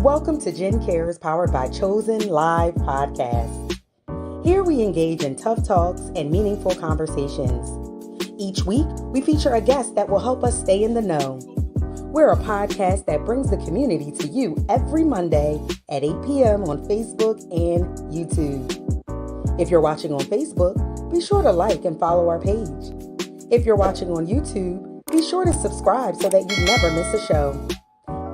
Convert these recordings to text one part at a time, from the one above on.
Welcome to Jen Cares, powered by Chozen Live Podcast. Here we engage in tough talks and meaningful conversations. Each week, we feature a guest that will help us stay in the know. We're a podcast that brings the community to you every Monday at 8 p.m. on Facebook and YouTube. If you're watching on Facebook, be sure to like and follow our page. If you're watching on YouTube, be sure to subscribe so that you never miss a show.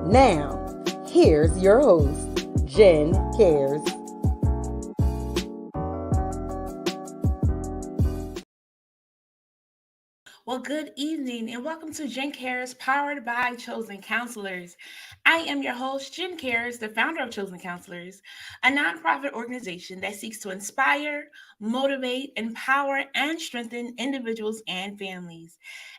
Now, here's your host, Jen Cares. Well, good evening and welcome to Jen Cares, powered by Chozen Counselors. I am your host, Jen Cares, the founder of Chozen Counselors, a nonprofit organization that seeks to inspire, motivate, empower, and strengthen individuals and families.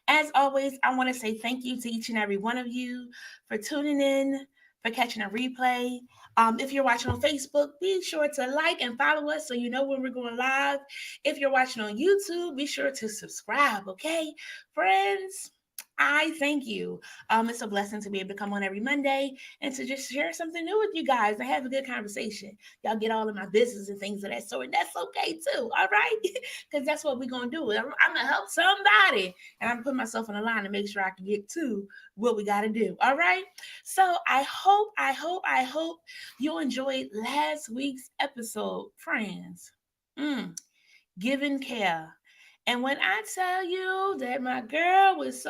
As always, I want to say thank you to each and every one of you for tuning in, for catching a replay. If you're watching on Facebook, be sure to like and follow us so you know when we're going live. If you're watching on YouTube, be sure to subscribe, okay? Friends, I thank you. It's a blessing to be able to come on every Monday and to just share something new with you guys and have a good conversation. Y'all get all of my business and things of that sort. That's okay too, all right? Because that's what we're going to do. I'm going to help somebody, and I'm putting myself on the line to make sure I can get to what we got to do, all right? So I hope you enjoyed last week's episode, friends. Giving care. And when I tell you that my girl was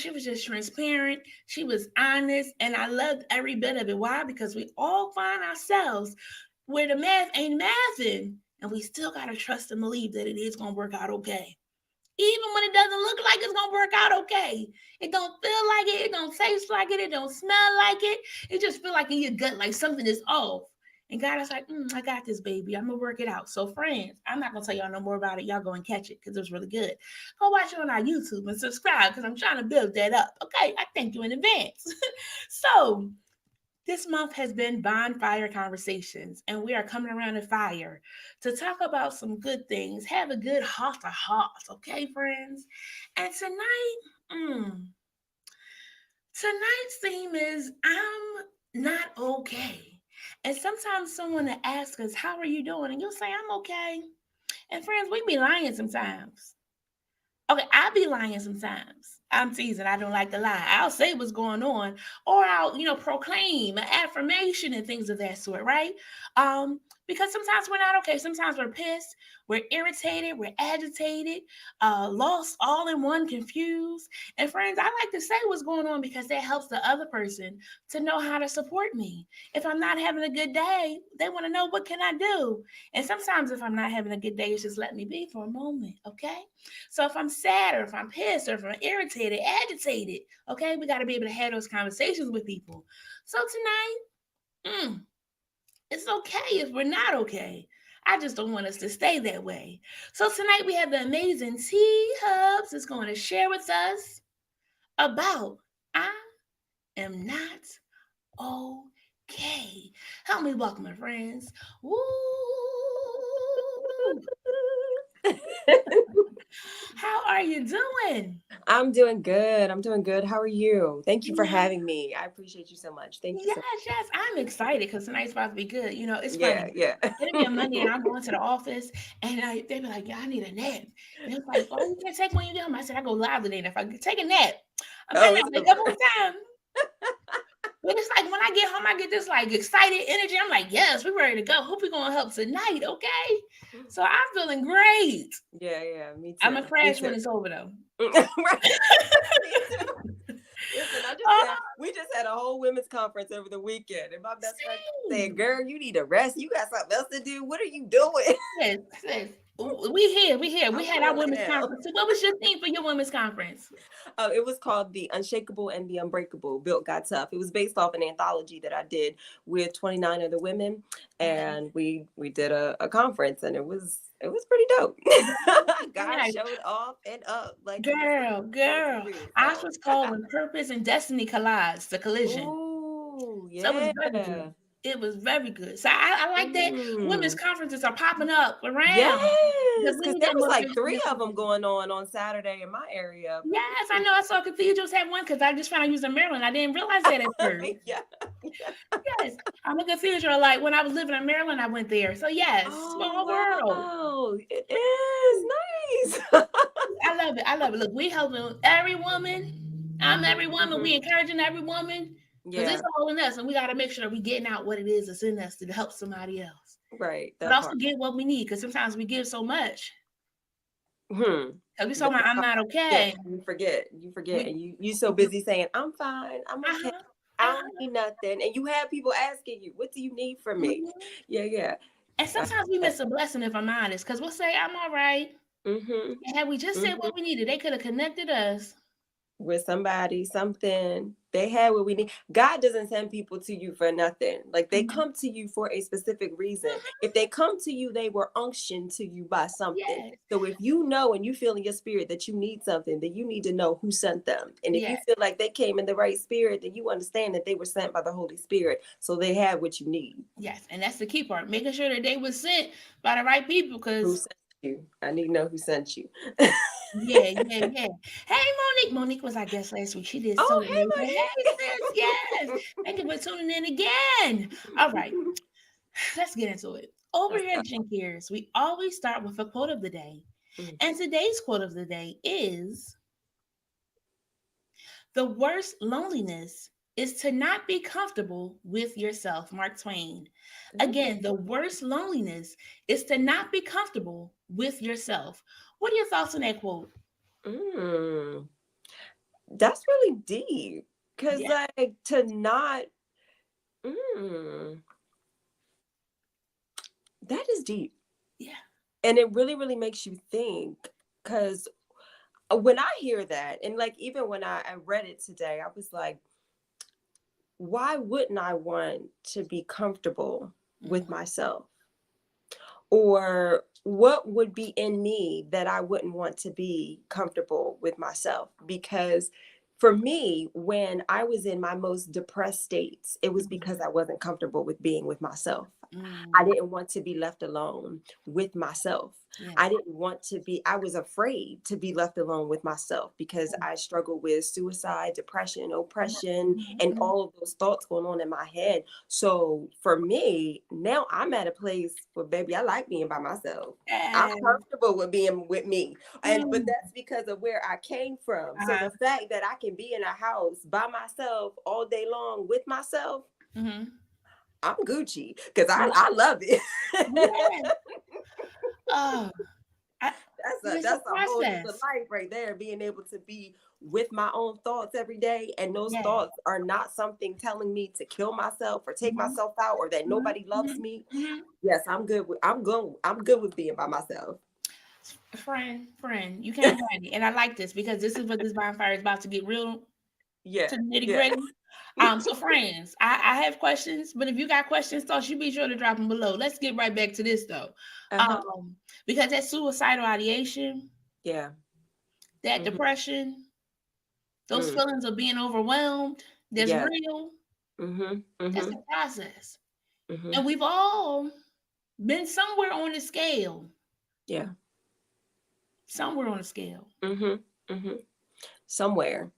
she was just transparent. She was honest. And I loved every bit of it. Why? Because we all find ourselves where the math ain't mathing. And we still got to trust and believe that it is going to work out okay. Even when it doesn't look like it's going to work out okay. It don't feel like it. It don't taste like it. It don't smell like it. It just feel like in your gut like something is off. And God is like, I got this, baby. I'm going to work it out. So, friends, I'm not going to tell y'all no more about it. Y'all go and catch it because it was really good. Go watch it on our YouTube and subscribe because I'm trying to build that up. Okay, I thank you in advance. So, this month has been Bonfire Conversations, and we are coming around the fire to talk about some good things. Have a good heart-to-heart, okay, friends? And tonight's theme is I'm not okay. And sometimes someone will ask us, how are you doing? And you'll say, I'm okay. And friends, we be lying sometimes. Okay, I be lying sometimes. I'm teasing. I don't like to lie. I'll say what's going on, or I'll, proclaim an affirmation and things of that sort, right? Because sometimes we're not okay. Sometimes we're pissed, we're irritated, we're agitated, lost, all in one, confused. And friends, I like to say what's going on because that helps the other person to know how to support me. If I'm not having a good day, they want to know what can I do. And sometimes if I'm not having a good day, it's just let me be for a moment, okay? So if I'm sad or if I'm pissed or if I'm irritated, agitated, okay, we got to be able to have those conversations with people. So tonight, it's okay if we're not okay. I just don't want us to stay that way. So tonight we have the amazing T-Hubs that's going to share with us about I am not okay. Help me welcome my friends. Woo! How are you doing? I'm doing good. How are you? Thank you for having me. I appreciate you so much. Thank you. Yes. I'm excited because tonight's about to be good. It's funny. Yeah. It'll be a Monday and I'm going to the office and they be like, I need a nap. And it's like, you can't take when you get home. I said, I go live today. And if I take a nap, I might not wake up on time. But it's like when I get home, I get this like excited energy. I'm like, yes, we're ready to go. Hope we're gonna help tonight, okay? So I'm feeling great. Yeah, me too. I'm gonna crash when it's over though. Listen, we just had a whole women's conference over the weekend, and my best friend said, "Girl, you need a rest. You got something else to do. What are you doing?" Yes. We here. We had our women's conference. So what was your theme for your women's conference? It was called The Unshakable and the Unbreakable, Built Got Tough. It was based off an anthology that I did with 29 other women, and we did a conference, and it was pretty dope. God showed off and up. Like girl. Ours was called When Purpose and Destiny Collides, the collision. Ooh, yeah. So it was good. It was very good. So I like that women's Mm. conferences are popping up around because Yes, we because need there that was like motivation. 3 of them going on Saturday in my area. Yes, I know. I saw cathedrals had one because I just found out you was in Maryland. I didn't realize that at first. Yeah, yeah. Yes, I'm a cathedral. Like when I was living in Maryland, I went there. So yes, Oh, small world. wow. It is nice. I love it. I love it. Look, we helping every woman. I'm every woman. We Mhm. encouraging every woman because it's Yeah, all in us, and we got to make sure that we getting out what it is that's in us to help somebody else, right. but That also part. get what we need because sometimes we give so much. Hmm. Because we That talking about I'm part. not Yeah, okay. you forget, We and you so busy saying I'm fine, I'm okay, uh-huh, I don't uh-huh. need nothing, and you have people asking you, what do you need from me? Mhm. Yeah, yeah. And sometimes we miss a blessing if I'm honest, because we'll say I'm all right. Mm-hmm. And had we just said Mm-hmm. what we needed, they could have connected us. With somebody, something. They had what we need. God doesn't send people to you for nothing. Like they Mhm. come to you for a specific reason. Mhm. If they come to you, they were unctioned to you by something. Yes, So if you know and you feel in your spirit that you need something, then you need to know who sent them. And if you yes, feel like they came in the right spirit, then you understand that they were sent by the Holy Spirit. So they had what you need. yes. And that's the key part, making sure that they were sent by the right people, Who because sent you? I need to know who sent you. yeah, yeah, yeah. Hey, Monique. Monique was our guest last week. She did so Oh, amazing. Hey, sis. Yes. hey, Thank you for tuning in again. All right, Monique. let's get into it. Over Let's here go. at Jink Cares, we always start with a quote of the day. Mm. And today's quote of the day is: the worst loneliness is to not be comfortable with yourself. Mark Twain. Ooh. Again, the worst loneliness is to not be comfortable with yourself. What are your thoughts on that quote? Mm. That's really deep. Cause Yeah, like to not mm, that is deep. yeah. And it really, really makes you think. Cause when I hear that, and like even when I read it today, I was like, why wouldn't I want to be comfortable with Mm, myself? Or what would be in me that I wouldn't want to be comfortable with myself? Because for me, when I was in my most depressed states, it was mm, because I wasn't comfortable with being with myself. I mm. didn't want to be left alone with myself. Yes. I didn't want to be, I was afraid to be left alone with myself because I struggled with suicide, depression, oppression, and Mhm. all of those thoughts going on in my head. So for me, now I'm at a place where, baby, I like being by myself. I'm Yes. comfortable with being with me. But Mm. that's because of where I came from. So Uh-huh. the fact that I can be in a house by myself all day long with myself, Mhm. I'm Gucci because Yeah. I love it. Yeah. Oh, I, it's a That's a whole nother process. life right there. Being able to be with my own thoughts every day, and those Yeah. thoughts are not something telling me to kill myself or take Mhm. myself out or that Mhm. nobody loves Mhm. me. Mhm. Yes, I'm good with being by myself. Friend, you can't find it. And I like this because this is what this bonfire is about to get real Yeah, to the nitty yeah. gritty. So friends, I have questions, but if you got questions, thoughts, you be sure to drop them below. Let's get right back to this though. Uh-huh. Um, because that suicidal ideation, Yeah. that Mm-hmm. depression, those Mm. feelings of being overwhelmed, that's Yeah. real. Mm-hmm. That's Mm-hmm. a process. Mm-hmm. And we've all been somewhere on the scale. Yeah. Somewhere on the scale. Mm-hmm. Mm-hmm. Somewhere.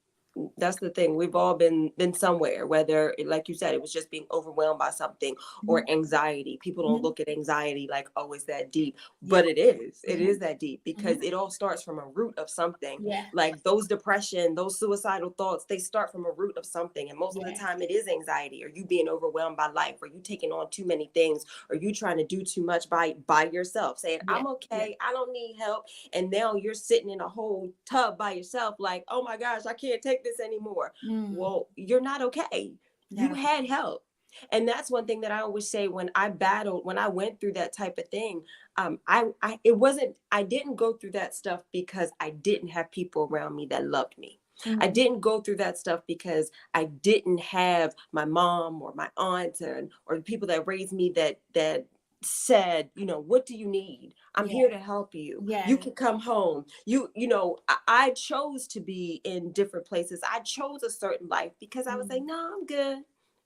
That's the thing. We've all been somewhere, whether like you said, it was just being overwhelmed by something or Mhm. anxiety. People don't Mhm. look at anxiety like, oh, it's that deep, Yeah. but it Mhm. is that deep because Mhm. it all starts from a root of something. Yeah. Like those depression, those suicidal thoughts, they start from a root of something, and most of the Yes. time it is anxiety, or you being overwhelmed by life, or you taking on too many things, or you trying to do too much by yourself, saying Yeah. I'm Yeah. okay, I don't need help, and now you're sitting in a whole tub by yourself like, oh my gosh, I can't take this anymore. Mm. Well, you're not okay. Not You a, had help. And that's one thing that I always say when I battled, when I went through that type of thing. It wasn't, I didn't go through that stuff because I didn't have people around me that loved me. I mhm. didn't go through that stuff because I didn't have my mom or my aunt or the people that raised me that said, what do you need? I'm Yeah. here to help you. You Yeah. can come home. I chose to be in different places. I chose a certain life because I was like, Mm. no, I'm good.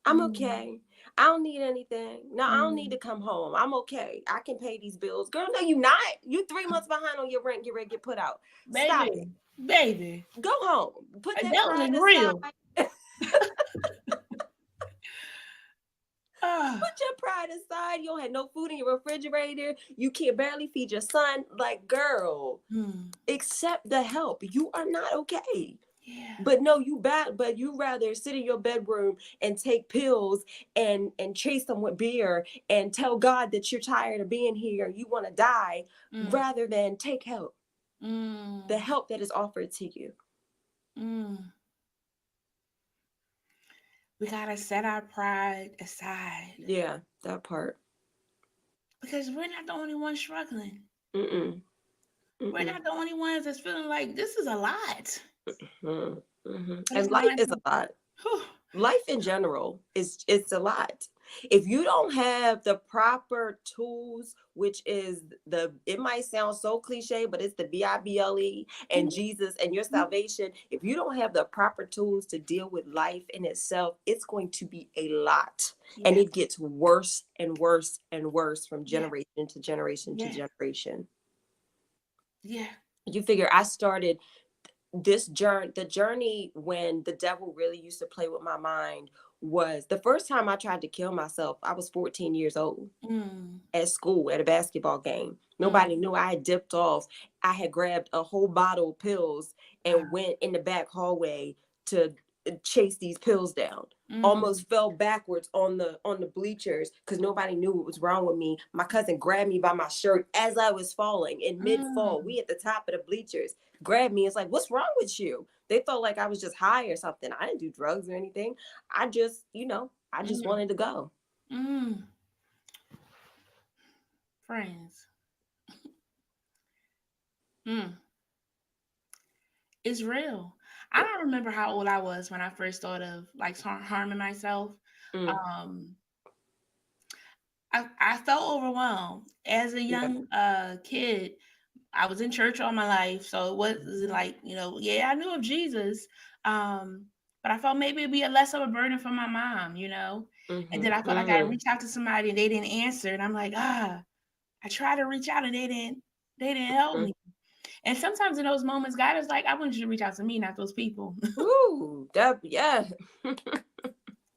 I'm okay. I don't need anything. No, I don't need to Mm. come home. I'm okay. I can pay these bills. Girl, no, you not. You 3 months behind on your rent. Get ready to get put out. Stop it. Baby, Go home. Put that adulting pride is real. aside. Ah, Put your pride aside. You don't have no food in your refrigerator. You can't barely feed your son. Like, girl, mm, accept the help. You are not okay. yeah. But no, but you rather sit in your bedroom and take pills and chase them with beer and tell God that you're tired of being here, you want to die, Mm, rather than take help. The mm, help that is offered to you. mm. We gotta set our pride aside Yeah, that part. because we're not the only ones struggling. Mm-mm. We're Mm-mm. not the only ones that's feeling like this is a lot. Mm-hmm. Mm-hmm. But it's And not life like, is a lot. whew, Life in general is it's a lot. If you don't have the proper tools, which is it might sound so cliche, but it's the Bible and mhm, Jesus and your mhm. salvation. If you don't have the proper tools to deal with life in itself, it's going to be a lot, and Yeah, it gets worse and worse and worse from yeah, generation to generation to yeah, generation. yeah. You figure I started the journey when the devil really used to play with my mind was the first time I tried to kill myself. I was 14 years old Mm, at school at a basketball game. Nobody mm. knew I had dipped off. I had grabbed a whole bottle of pills and Wow. went in the back hallway to chase these pills down. Mm, Almost fell backwards on the bleachers because nobody knew what was wrong with me. My cousin grabbed me by my shirt as I was falling in mid-fall. mm, We at the top of the bleachers. Grabbed me. It's like, what's wrong with you? They felt like I was just high or something. I didn't do drugs or anything. I just mm, wanted to go. mm. Friends. Mm. It's real. I don't remember how old I was when I first thought of like harming myself. Mm, Um, I felt overwhelmed as a yeah. young kid. I was in church all my life, so it wasn't like, yeah, I knew of Jesus. Um, but I felt maybe it'd be a less of a burden for my mom, and Mm-hmm. then I felt like I Mm-hmm. reached out to somebody and they didn't answer, and I'm like, I tried to reach out and they didn't help me. And sometimes in those moments, God is like, I want you to reach out to me, not those people. Ooh, that yeah.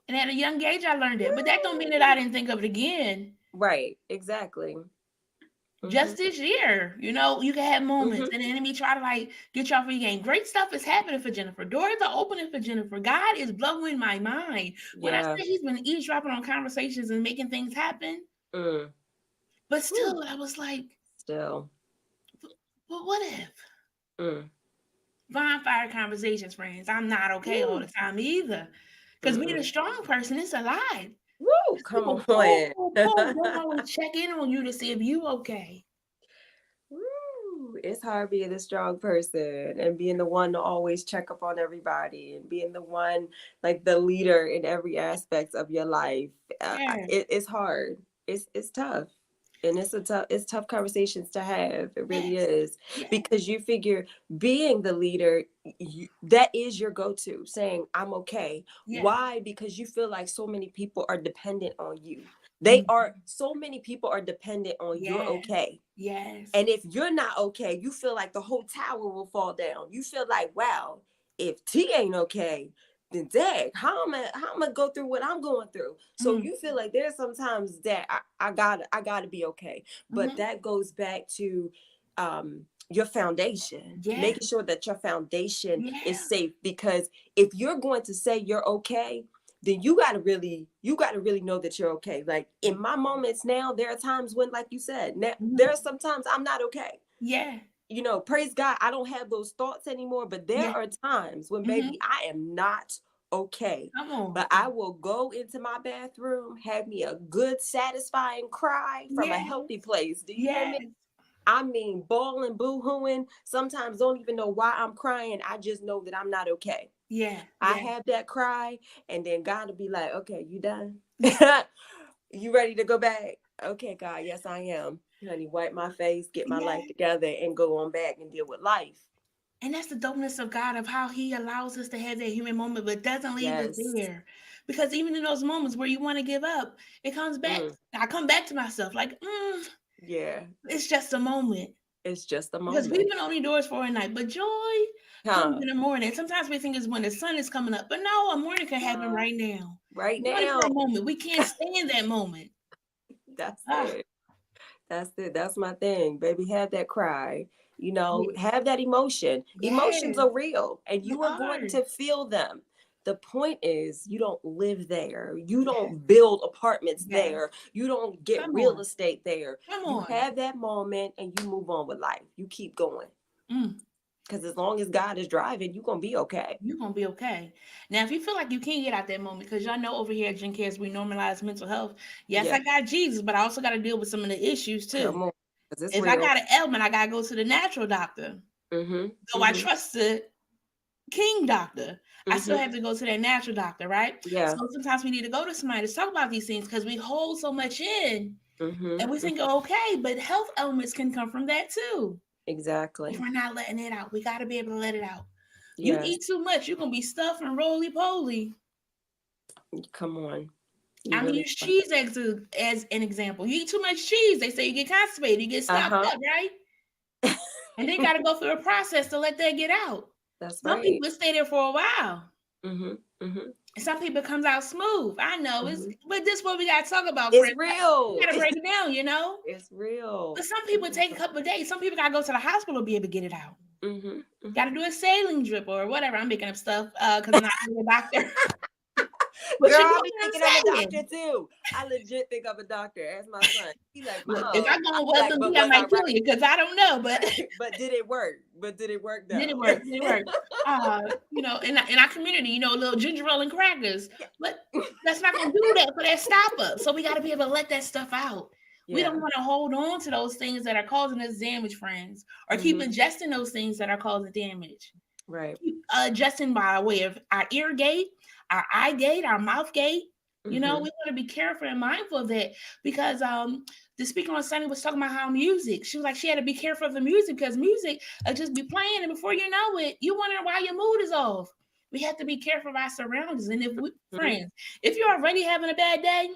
And at a young age, I learned it. But that don't mean that I didn't think of it again. Right, exactly. Mm-hmm. Just this year, you can have moments, Mm-hmm. and the enemy try to like get you off your game. Great stuff is happening for Jennifer. Doors are opening for Jennifer. God is blowing my mind. When I Yeah. say He's been eavesdropping on conversations and making things happen, Mm. but Whew. still, I was like, Still. but what if? Mm. Bonfire conversations, friends. I'm not okay all the Woo. time either. Because being a Mm-mm. strong person, it's a lie. Woo. Come People on. don't always check in on you to see if you okay. Woo. It's hard being the strong person and being the one to always check up on everybody and being the one like the leader in every aspect of your life. Yeah, It's hard. It's tough. And it's tough conversations to have. It really yes, is, yeah, because you figure being the leader, that is your go-to, saying I'm okay. yeah, Why? Because you feel like so many people are dependent on you. mm, So many people are dependent on you're yeah, okay. yes, And if you're not okay, you feel like the whole tower will fall down. You feel like, wow, if T ain't okay, then dang, how am I go through what I'm going through? So mm, you feel like there's sometimes that I gotta be okay. But mm-hmm, that goes back to your foundation, yeah, making sure that your foundation is yeah, safe. Because if you're going to say you're okay, then you gotta really know that you're okay. Like in my moments now, there are times when, like you said, now mhm, there are sometimes I'm not okay. yeah, Praise God, I don't have those thoughts anymore, but there yeah, are times when mm-hmm. baby I am not okay. Come on, But I will go into my bathroom, have me a good satisfying cry from a yes, healthy place. Do you hear me? yes, I mean, bawling, boo-hooing. Sometimes don't even know why I'm crying. I just know that I'm not okay. yeah, I yeah, have that cry, and then God will be like, okay, you done? You ready to go back? Okay, God, yes, I am. Honey, wipe my face, get my yeah. life together, and go on back and deal with life. And that's the dopeness of God, of how He allows us to have that human moment, but doesn't leave us Yes. there. Because even in those moments where you want to give up, it comes back. I come back to myself like, yeah, it's just a moment. it's just a Because moment. we've been only doors for a night, but joy comes in the morning. Sometimes we think it's when the sun is coming up, but no, a morning can happen right now. Right Joy now. for a moment. We can't stay in that moment. That's it. That's it. That's my thing, baby. Have that cry. You know, have that emotion. Yes. Emotions are real, and you are going are. to feel them. The point is, you don't live there. You don't build apartments there. You don't get real estate there. You have that moment and you move on with life. You keep going. Because as long as God is driving, you're going to be okay. You're going to be okay. Now, if you feel like you can't get out that moment, because y'all know over here at Gen Cares, we normalize mental health. Yes, I got Jesus, but I also got to deal with some of the issues too. Come on, if real. I got an ailment, I got to go to the natural doctor. So I trust the king doctor. I still have to go to that natural doctor, right? Yeah. So sometimes we need to go to somebody to talk about these things because we hold so much in and we think, okay, but health elements can come from that too. Exactly. If we're not letting it out, we got to be able to let it out. You eat too much, you're going to be stuffed and roly-poly. Come on. I'm going to use cheese as an example. You eat too much cheese, they say you get constipated, you get stopped up, right? And they got to go through a process to let that get out. That's Some people stay there for a while. Some people comes out smooth. I know but this is what we got to talk about. It's real. We got to break it down, you know? It's real. But some people take a couple of days. Some people got to go to the hospital to be able to get it out. Got to do a saline drip or whatever. I'm making up stuff because I'm not a doctor. But girl, I be thinking of a doctor too. I legit think of a doctor as my son. He's like, Mom. If I go welcome me, I might kill you because I don't know. But did it work? Though? Did it work? Did it work? You know, in our community, you know, little ginger ale and crackers. But that's not gonna do that for that stop up. So we got to be able to let that stuff out. Yeah. We don't want to hold on to those things that are causing us damage, friends, or keep ingesting those things that are causing damage. Right. Keep adjusting by way of our ear gate, our eye gate, our mouth gate. You know, we want to be careful and mindful of that because the speaker on Sunday was talking about how music. She was like, she had to be careful of the music because music just be playing, and before you know it, you wondering why your mood is off. We have to be careful of our surroundings, and if we friends, if you're already having a bad day.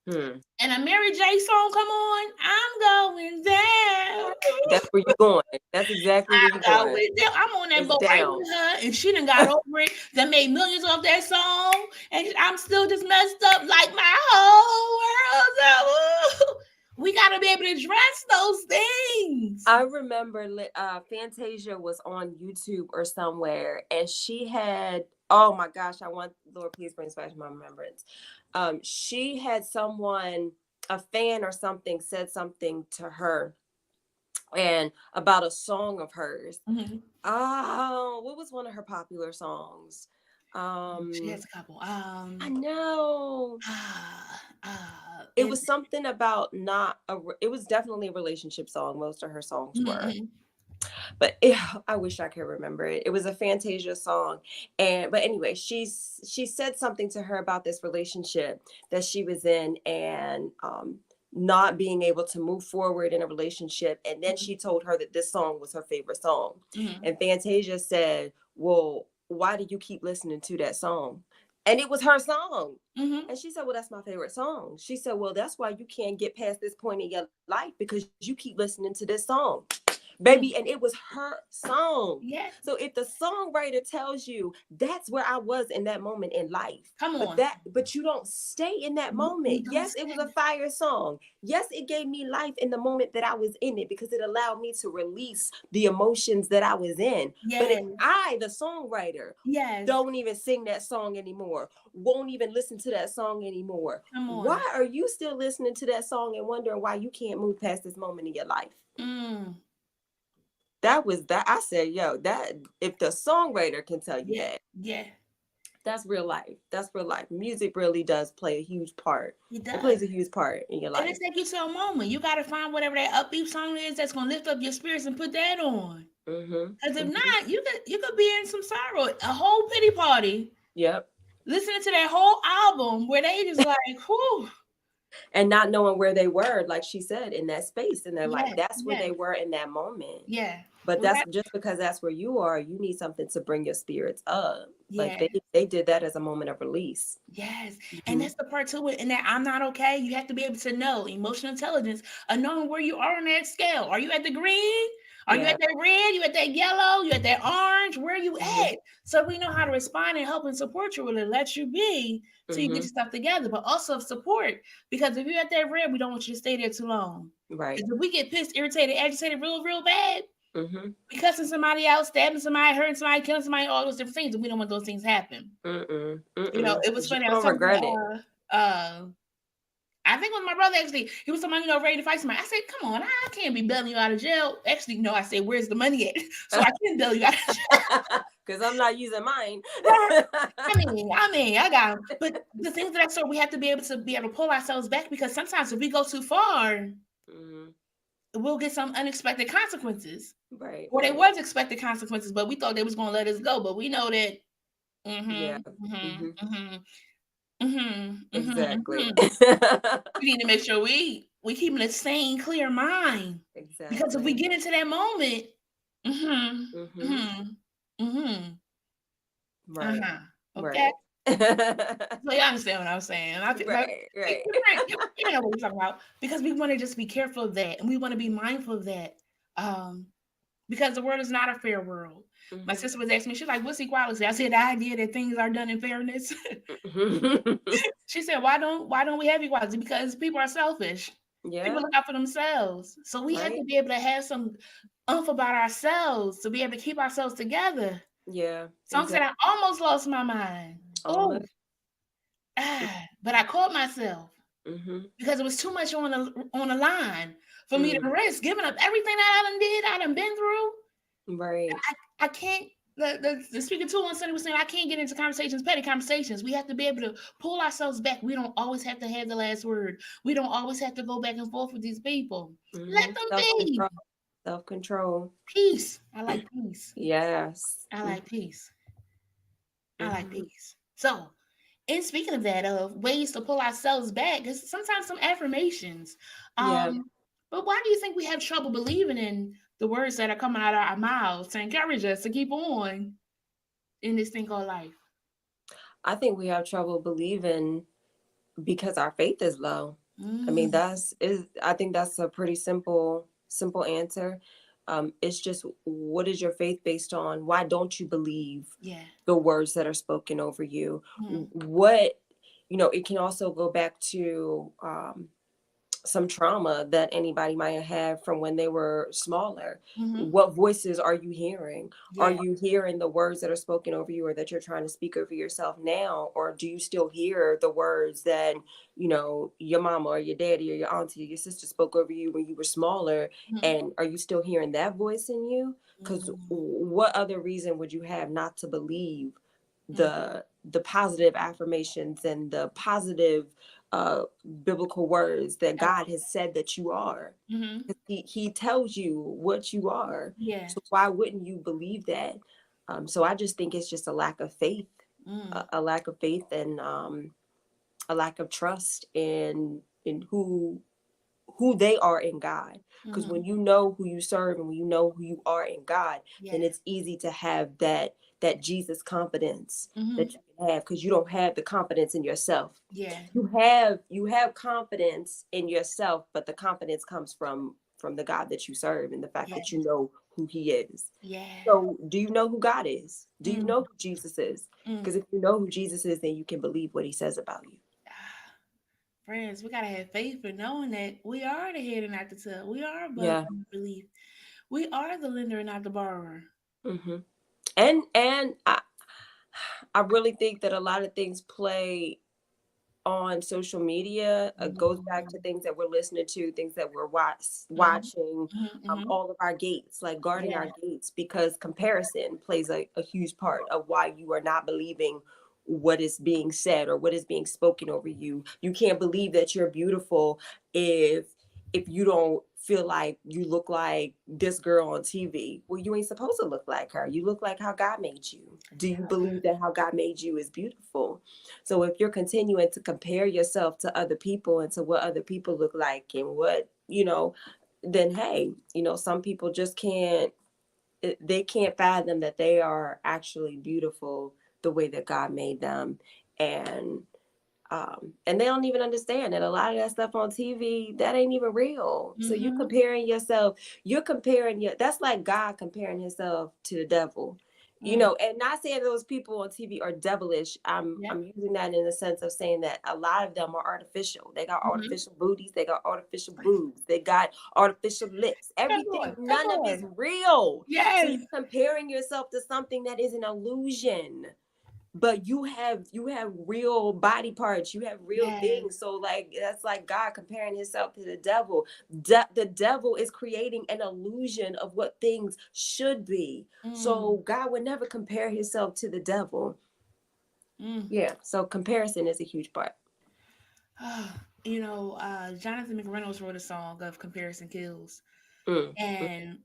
And a Mary J song come on, I'm going down. That's where you're going. That's exactly where you're going. I'm on that boat right with her, and she done got over it. They made millions off that song, and I'm still just messed up like my whole world. We got to be able to address those things. I remember Fantasia was on YouTube or somewhere, and she had, oh my gosh, Lord, please bring this back to my remembrance. She had someone, a fan or something, said something to her and about a song of hers. Oh, what was one of her popular songs? She has a couple. I know. It was something about it was definitely a relationship song. Most of her songs were. But I wish I could remember it. It was a Fantasia song. But anyway, she said something to her about this relationship that she was in and not being able to move forward in a relationship. And then she told her that this song was her favorite song. And Fantasia said, well, why do you keep listening to that song? And it was her song. And she said, well, that's my favorite song. She said, well, that's why you can't get past this point in your life because you keep listening to this song. Baby, and it was her song. Yes. So if the songwriter tells you that's where I was in that moment in life, come on. But you don't stay in that moment. Yes, it was a fire song. Yes, it gave me life in the moment that I was in it because it allowed me to release the emotions that I was in. Yes. But if I, the songwriter, don't even sing that song anymore, won't even listen to that song anymore, why are you still listening to that song and wondering why you can't move past this moment in your life? That was that. I said, yo, that if the songwriter can tell you that, that's real life. That's real life. Music really does play a huge part. It plays a huge part in your life. And it takes you to a moment. You got to find whatever that upbeat song is that's gonna lift up your spirits and put that on. Because if not, you could be in some sorrow. A whole pity party. Yep. Listening to that whole album where they just like, whew. And not knowing where they were, like she said, in that space in their life. That's where they were in that moment. Yeah. But that's just because that's where you are. You need something to bring your spirits up. Like Yeah. they did that as a moment of release. Yes. And that's the part to it. And that I'm not okay. You have to be able to know emotional intelligence of knowing where you are on that scale. Are you at the green? Are you at that red? You at that yellow? You at that orange? Where are you at? So we know how to respond and help and support you, really let you be so you get your stuff together, but also support. Because if you're at that red, we don't want you to stay there too long. Right. If we get pissed, irritated, agitated real bad, we cussing somebody out, stabbing somebody, hurting somebody, killing somebody, all those different things, and we don't want those things happen. You know, it was funny. I was talking about, I think it was my brother, actually. He was talking, ready to fight somebody. I said, come on, I can't be bailing you out of jail. Actually, no, I said, where's the money at? So I can bail you out of jail. Because I'm not using mine. I mean, I got them. But the things that I saw, we have to be able to pull ourselves back, because sometimes if we go too far, we'll get some unexpected consequences. Right. Or there was expected consequences, but we thought they was going to let us go. But we know that. Exactly. We need to make sure we keeping a sane, clear mind. Exactly. Because if we get into that moment, right. Okay. So you understand what I'm saying? Right. You know what we're talking about. Because we want to just be careful of that, and we want to be mindful of that. Because the world is not a fair world. My sister was asking me, she's like, what's equality? I said, the idea that things are done in fairness. She said, why don't we have equality? Because people are selfish. People look out for themselves. So we have to be able to have some oomph about ourselves to be able to keep ourselves together. Yeah. Some said I almost lost my mind. Oh. But I caught myself. Because it was too much on the line for me to risk giving up everything that I done been through. Right. I can't. The speaker too on Sunday was saying I can't get into petty conversations. We have to be able to pull ourselves back. We don't always have to have the last word. We don't always have to go back and forth with these people. Let them be. Self-control. Peace. I like peace. Yes. I like peace. I like peace. So, and speaking of that, of ways to pull ourselves back, because sometimes some affirmations. But why do you think we have trouble believing in the words that are coming out of our mouths to encourage us to keep on in this thing called life? I think we have trouble believing because our faith is low. I mean, I think that's a pretty simple answer. It's just, what is your faith based on? Why don't you believe the words that are spoken over you? What, it can also go back to some trauma that anybody might have had from when they were smaller. What voices are you hearing? Are you hearing the words that are spoken over you, or that you're trying to speak over yourself now? Or do you still hear the words that, your mama or your daddy or your auntie or your sister spoke over you when you were smaller? And are you still hearing that voice in you? Because what other reason would you have not to believe the positive affirmations and the positive biblical words that God has said that you are? He tells you what you are. So why wouldn't you believe that? So I just think it's just a lack of faith, a lack of faith, and a lack of trust in who they are in God. Because when you know who you serve and when you know who you are in God, then it's easy to have that Jesus confidence that you can have, because you don't have the confidence in yourself. You have confidence in yourself, but the confidence comes from the God that you serve and the fact that you know who he is. So do you know who God is? Do you know who Jesus is? Because if you know who Jesus is, then you can believe what he says about you. Friends, we gotta have faith in knowing that we are the head and not the tail. We are above belief. We are the lender and not the borrower. And I really think that a lot of things play on social media. Goes back to things that we're listening to, things that we're watching, all of our gates, like guarding our gates, because comparison plays a huge part of why you are not believing what is being said or what is being spoken over you. You can't believe that you're beautiful if you don't feel like you look like this girl on TV. Well, you ain't supposed to look like her. You look like how God made you. Do you believe that how God made you is beautiful? So if you're continuing to compare yourself to other people and to what other people look like and what, then hey, some people just can't they can't fathom that they are actually beautiful the way that God made them. And they don't even understand that a lot of that stuff on TV, that ain't even real. So you Mm-hmm. comparing yourself, that's like God comparing himself to the devil. And not saying those people on TV are devilish. Yeah. I'm using that in the sense of saying that a lot of them are artificial. They got Mm-hmm. artificial booties, they got artificial boobs, they got artificial lips. Come Everything, on, come none of it's on. real. So Yes. you're comparing yourself to something that is an illusion. But you have real body parts, you have real Yes. things. So like that's like God comparing himself to the devil. The devil is creating an illusion of what things should be. Mm. So God would never compare himself to the devil. Mm. Yeah, so comparison is a huge part. Jonathan McReynolds wrote a song of Comparison Kills. Mm. And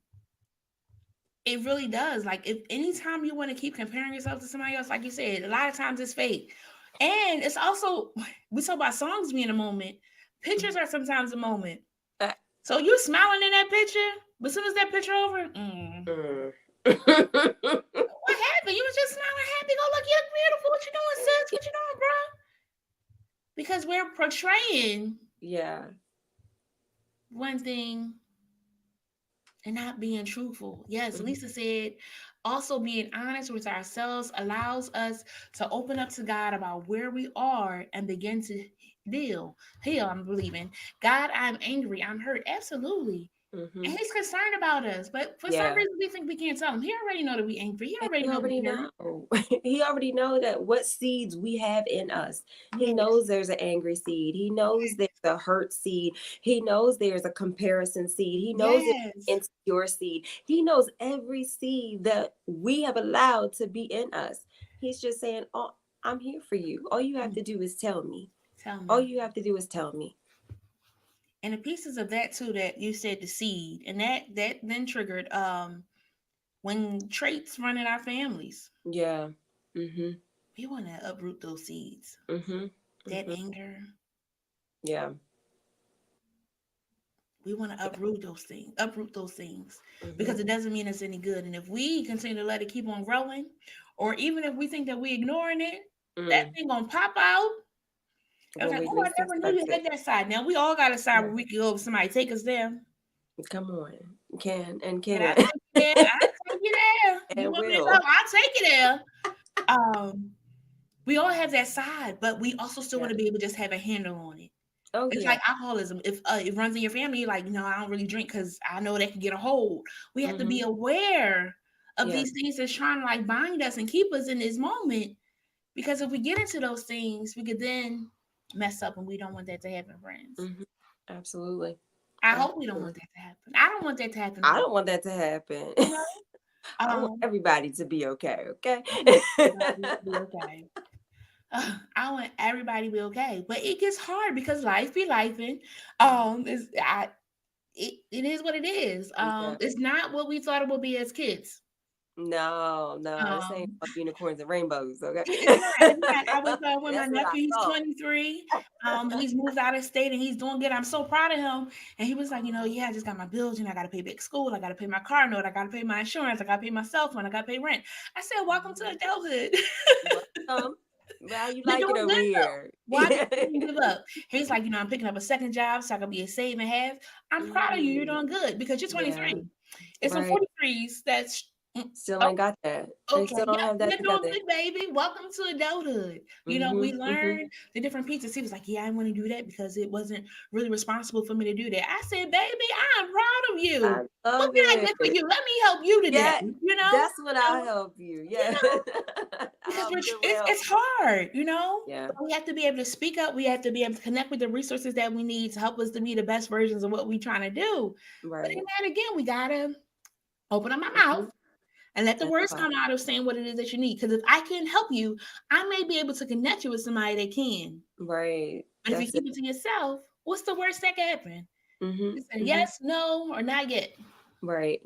it really does. Like, if anytime you want to keep comparing yourself to somebody else, like you said, a lot of times it's fake. And it's also, we talk about songs being a moment. Pictures are sometimes a moment. Uh, So you're smiling in that picture, but as soon as that picture over, mm. what happened? You was just smiling happy. Go look, you look beautiful. What you doing, sis? What you doing, bro? Because we're portraying Yeah. one thing and not being truthful. Yes, Lisa said also being honest with ourselves allows us to open up to God about where we are and begin to heal. I'm believing. God, I'm angry. I'm hurt. Absolutely. Mm-hmm. And he's concerned about us. But for some Yeah. reason, we think we can't tell him. He already know that we angry. He already He know already we hurt. know. He already know that what seeds we have in us. He Yes. knows there's an angry seed. He knows there's a hurt seed. He knows there's a comparison seed. He knows there's an insecure seed. He knows every seed that we have allowed to be in us. He's just saying, "Oh, I'm here for you. All you have to do is tell me. Tell me. All you have to do is tell me." And the pieces of that too that you said, the seed, and that then triggered when traits run in our families. Yeah. Mm-hmm. We want to uproot those seeds. Mm-hmm. That Mm-hmm. anger. Yeah. We want to uproot those things. Mm-hmm. Because it doesn't mean it's any good. And if we continue to let it keep on growing, or even if we think that we're ignoring it, that thing gonna pop out. I was like, oh, I never knew you had that side. Now we all got a side where we can go if somebody take us there. Come on. Can. I take you there. You want me to go? I'll take you there. We all have that side, but we also still want to be able to just have a handle on it. Oh, it's like alcoholism. If it runs in your family, you're like, I don't really drink because I know that can get a hold. We have to be aware of these things that's trying to like bind us and keep us in this moment. Because if we get into those things, we could then mess up, and we don't want that to happen, friends. Absolutely. I hope we don't want that to happen. I don't want that to happen. I don't want that to happen. I want everybody to be okay. Okay. I want everybody to be okay, but it gets hard because life be lifing. It is what it is. It's not what we thought it would be as kids. No, this ain't unicorns and rainbows. Okay. It's not. I was with my nephew. He's 23. He's moved out of state and he's doing good. I'm so proud of him. And he was like, I just got my bills. I got to pay back school. I got to pay my car note. I got to pay my insurance. I got to pay my cell phone. I got to pay rent. I said, welcome to adulthood. Welcome. Well, you like it over here. Why did you give up? He's like, I'm picking up a second job so I can be a save and have. I'm proud of you. You're doing good because you're 23. Yeah. It's some 43s that's still ain't got that. They still don't have that together. Doing good, baby. Welcome to adulthood. We learn the different pieces. He was like, I didn't want to do that because it wasn't really responsible for me to do that. I said, baby, I'm proud of you. What can I get for you? Let me help you today. That's what I'll help you. Yeah. Because it's hard, Yeah. But we have to be able to speak up. We have to be able to connect with the resources that we need to help us to be the best versions of what we're trying to do. Right. But then again, we gotta open up my mouth and let the words come out of saying what it is that you need. Because if I can help you, I may be able to connect you with somebody that can. Right. But if you keep it to yourself, what's the worst that can happen? You say yes, no, or not yet. Right.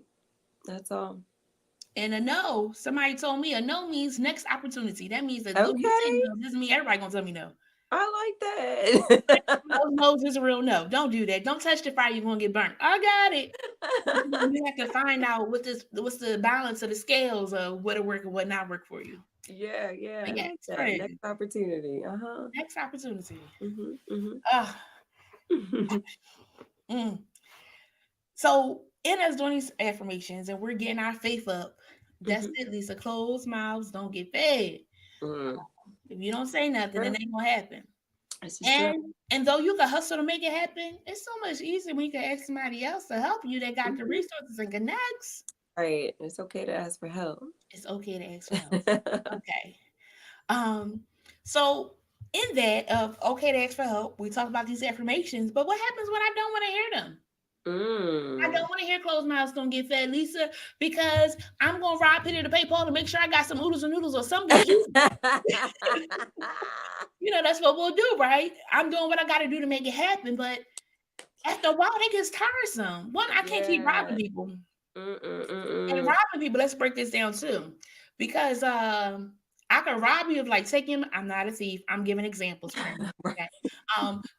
That's all. And a no, somebody told me a no means next opportunity. That means that no, you say no doesn't mean everybody gonna tell me no. I like that. Those no's is a real no. Don't do that. Don't touch the fire. You're gonna get burnt. I got it. You have to find out what's the balance of the scales of what'll work and what not work for you. Yeah, yeah, But I yes, like that. Next friend. opportunity. Uh-huh. Next opportunity. Mm-hmm, Uh, mm. So in us doing these affirmations and we're getting our faith up, that's mm-hmm. it, Lisa. Closed mouths don't get fed. Mm. If you don't say nothing, it True. ain't gonna happen. This is true. And though you can hustle to make it happen, it's so much easier when you can ask somebody else to help you that got the Mhm. resources and connects. Right. It's okay to ask for help. It's okay to ask for help. Okay. So in that of okay to ask for help, we talk about these affirmations, but what happens when I don't want to hear them? I Mm. don't want to hear closed mouths don't get fed, Lisa, because I'm gonna ride Peter to PayPal to make sure I got some oodles and noodles or something to eat. That's what we'll do, right? I'm doing what I got to do to make it happen, but after a while, it gets tiresome. One, I can't keep Yeah. robbing people. And Mm-mm-mm-mm. robbing people, let's break this down too. Because I could rob you of like taking, I'm not a thief, I'm giving examples, friend. Right. Okay.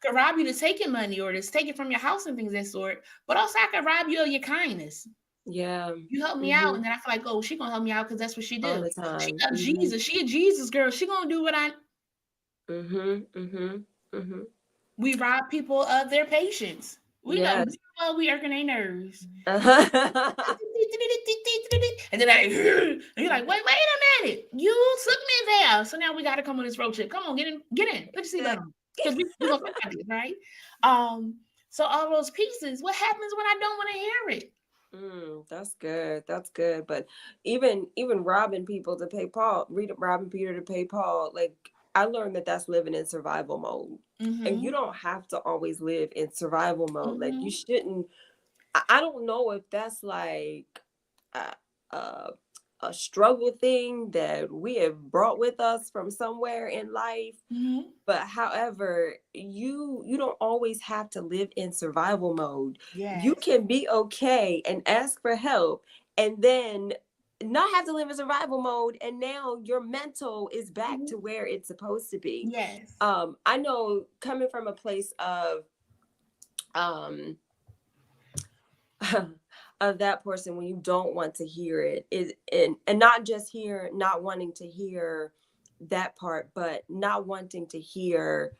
Could rob you to taking money or to take it from your house and things of that sort. But also I could rob you of your kindness. Yeah. You help me out, and then I feel like, oh, she gonna help me out because that's what she All do. the She time. loves Jesus. She a Jesus girl. She gonna do what I. Mm-hmm. We rob people of their patience. We know Yes. well we irking their nerves. Uh-huh. And then and you're like, wait a minute. You took me there. So now we got to come on this road trip. Come on, get in. Put your seatbelt on. Because we're going to talk about this, right? So all those pieces, what happens when I don't want to hear it? That's good. That's good. But even robbing people to pay Paul, robbing Peter to pay Paul, like I learned that that's living in survival mode. And you Mm-hmm. don't have to always live in survival mode. Like you Mm-hmm. shouldn't. I don't know if that's like a, a, a struggle thing that we have brought with us from somewhere in life. Mm-hmm. But however, you don't always have to live in survival mode. You Yes. can be okay and ask for help and then not have to live in survival mode, and now your mental is back Mm-hmm. to where it's supposed to be. Yes. I know coming from a place of um of that person when you don't want to hear it is and not just not wanting to hear that part, but not wanting to hear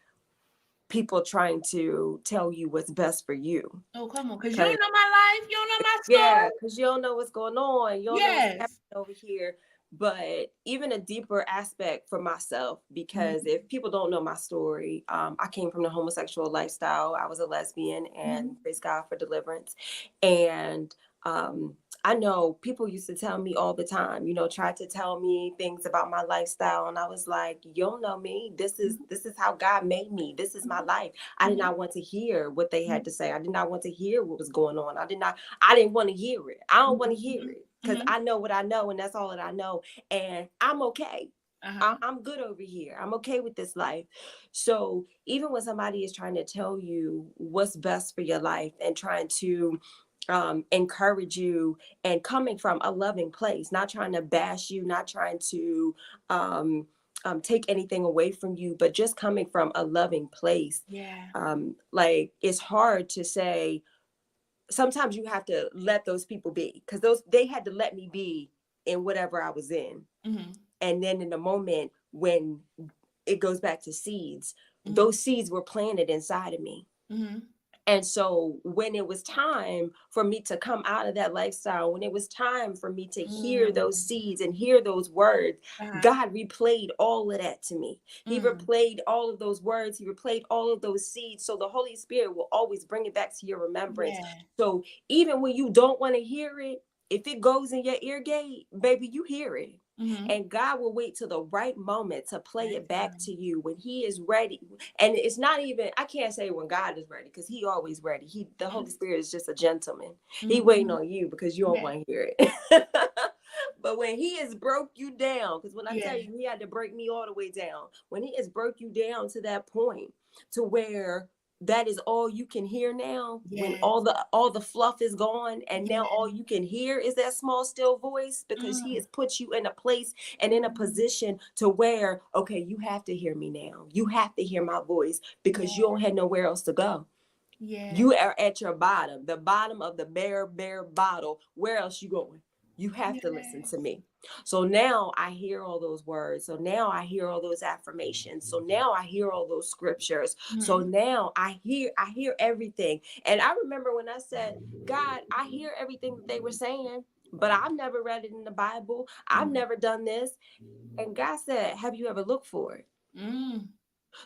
people trying to tell you what's best for you. Oh, come on. Because you Cause don't know my life. You don't know my yeah, story. because you don't know what's going on. You don't know what's happening Yes. over here. But even a deeper aspect for myself, because Mm-hmm. if people don't know my story, I came from the homosexual lifestyle. I was a lesbian, and praise God for deliverance. And I know people used to tell me all the time, tried to tell me things about my lifestyle, and I was like, you don't know me. This is how God made me. This is my life. I did not want to hear what they had to say. I did not want to hear what was going on. I didn't want to hear it. I don't want to hear it because Mm-hmm. I know what I know, and that's all that I know. And I'm okay. Uh-huh. I'm good over here. I'm okay with this life. So even when somebody is trying to tell you what's best for your life and trying to encourage you and coming from a loving place, not trying to bash you, not trying to take anything away from you, but just coming from a loving place. Yeah. Like it's hard to say. Sometimes you have to let those people be because they had to let me be in whatever I was in. Mm-hmm. And then in the moment when it goes back to seeds, Mm-hmm. those seeds were planted inside of me. Mm-hmm. And so when it was time for me to come out of that lifestyle, when it was time for me to hear those seeds and hear those words, God replayed all of that to me. He replayed all of those words. He replayed all of those seeds. So the Holy Spirit will always bring it back to your remembrance. Yeah. So even when you don't want to hear it, if it goes in your ear gate, baby, you hear it. Mm-hmm. And God will wait till the right moment to play it back to you when he is ready. And it's not even, I can't say when God is ready because he always ready. The Holy Spirit is just a gentleman. He waiting on you because you don't want to hear it. But when he has broke you down, because when I tell you he had to break me all the way down, when he has broke you down to that point to where that is all you can hear now, when Yes. all the fluff is gone, and now Yes. all you can hear is that small still voice, because he has put you in a place and in a position to where, okay, you have to hear me now. You have to hear my voice, because you don't have nowhere else to go. Yes. You are at your bottom, the bottom of the bare bottle. Where else you going? You have to listen to me. So now I hear all those words. So now I hear all those affirmations. So now I hear all those scriptures. So now I hear everything. And I remember when I said, God, I hear everything that they were saying, but I've never read it in the Bible. I've never done this. And God said, have you ever looked for it?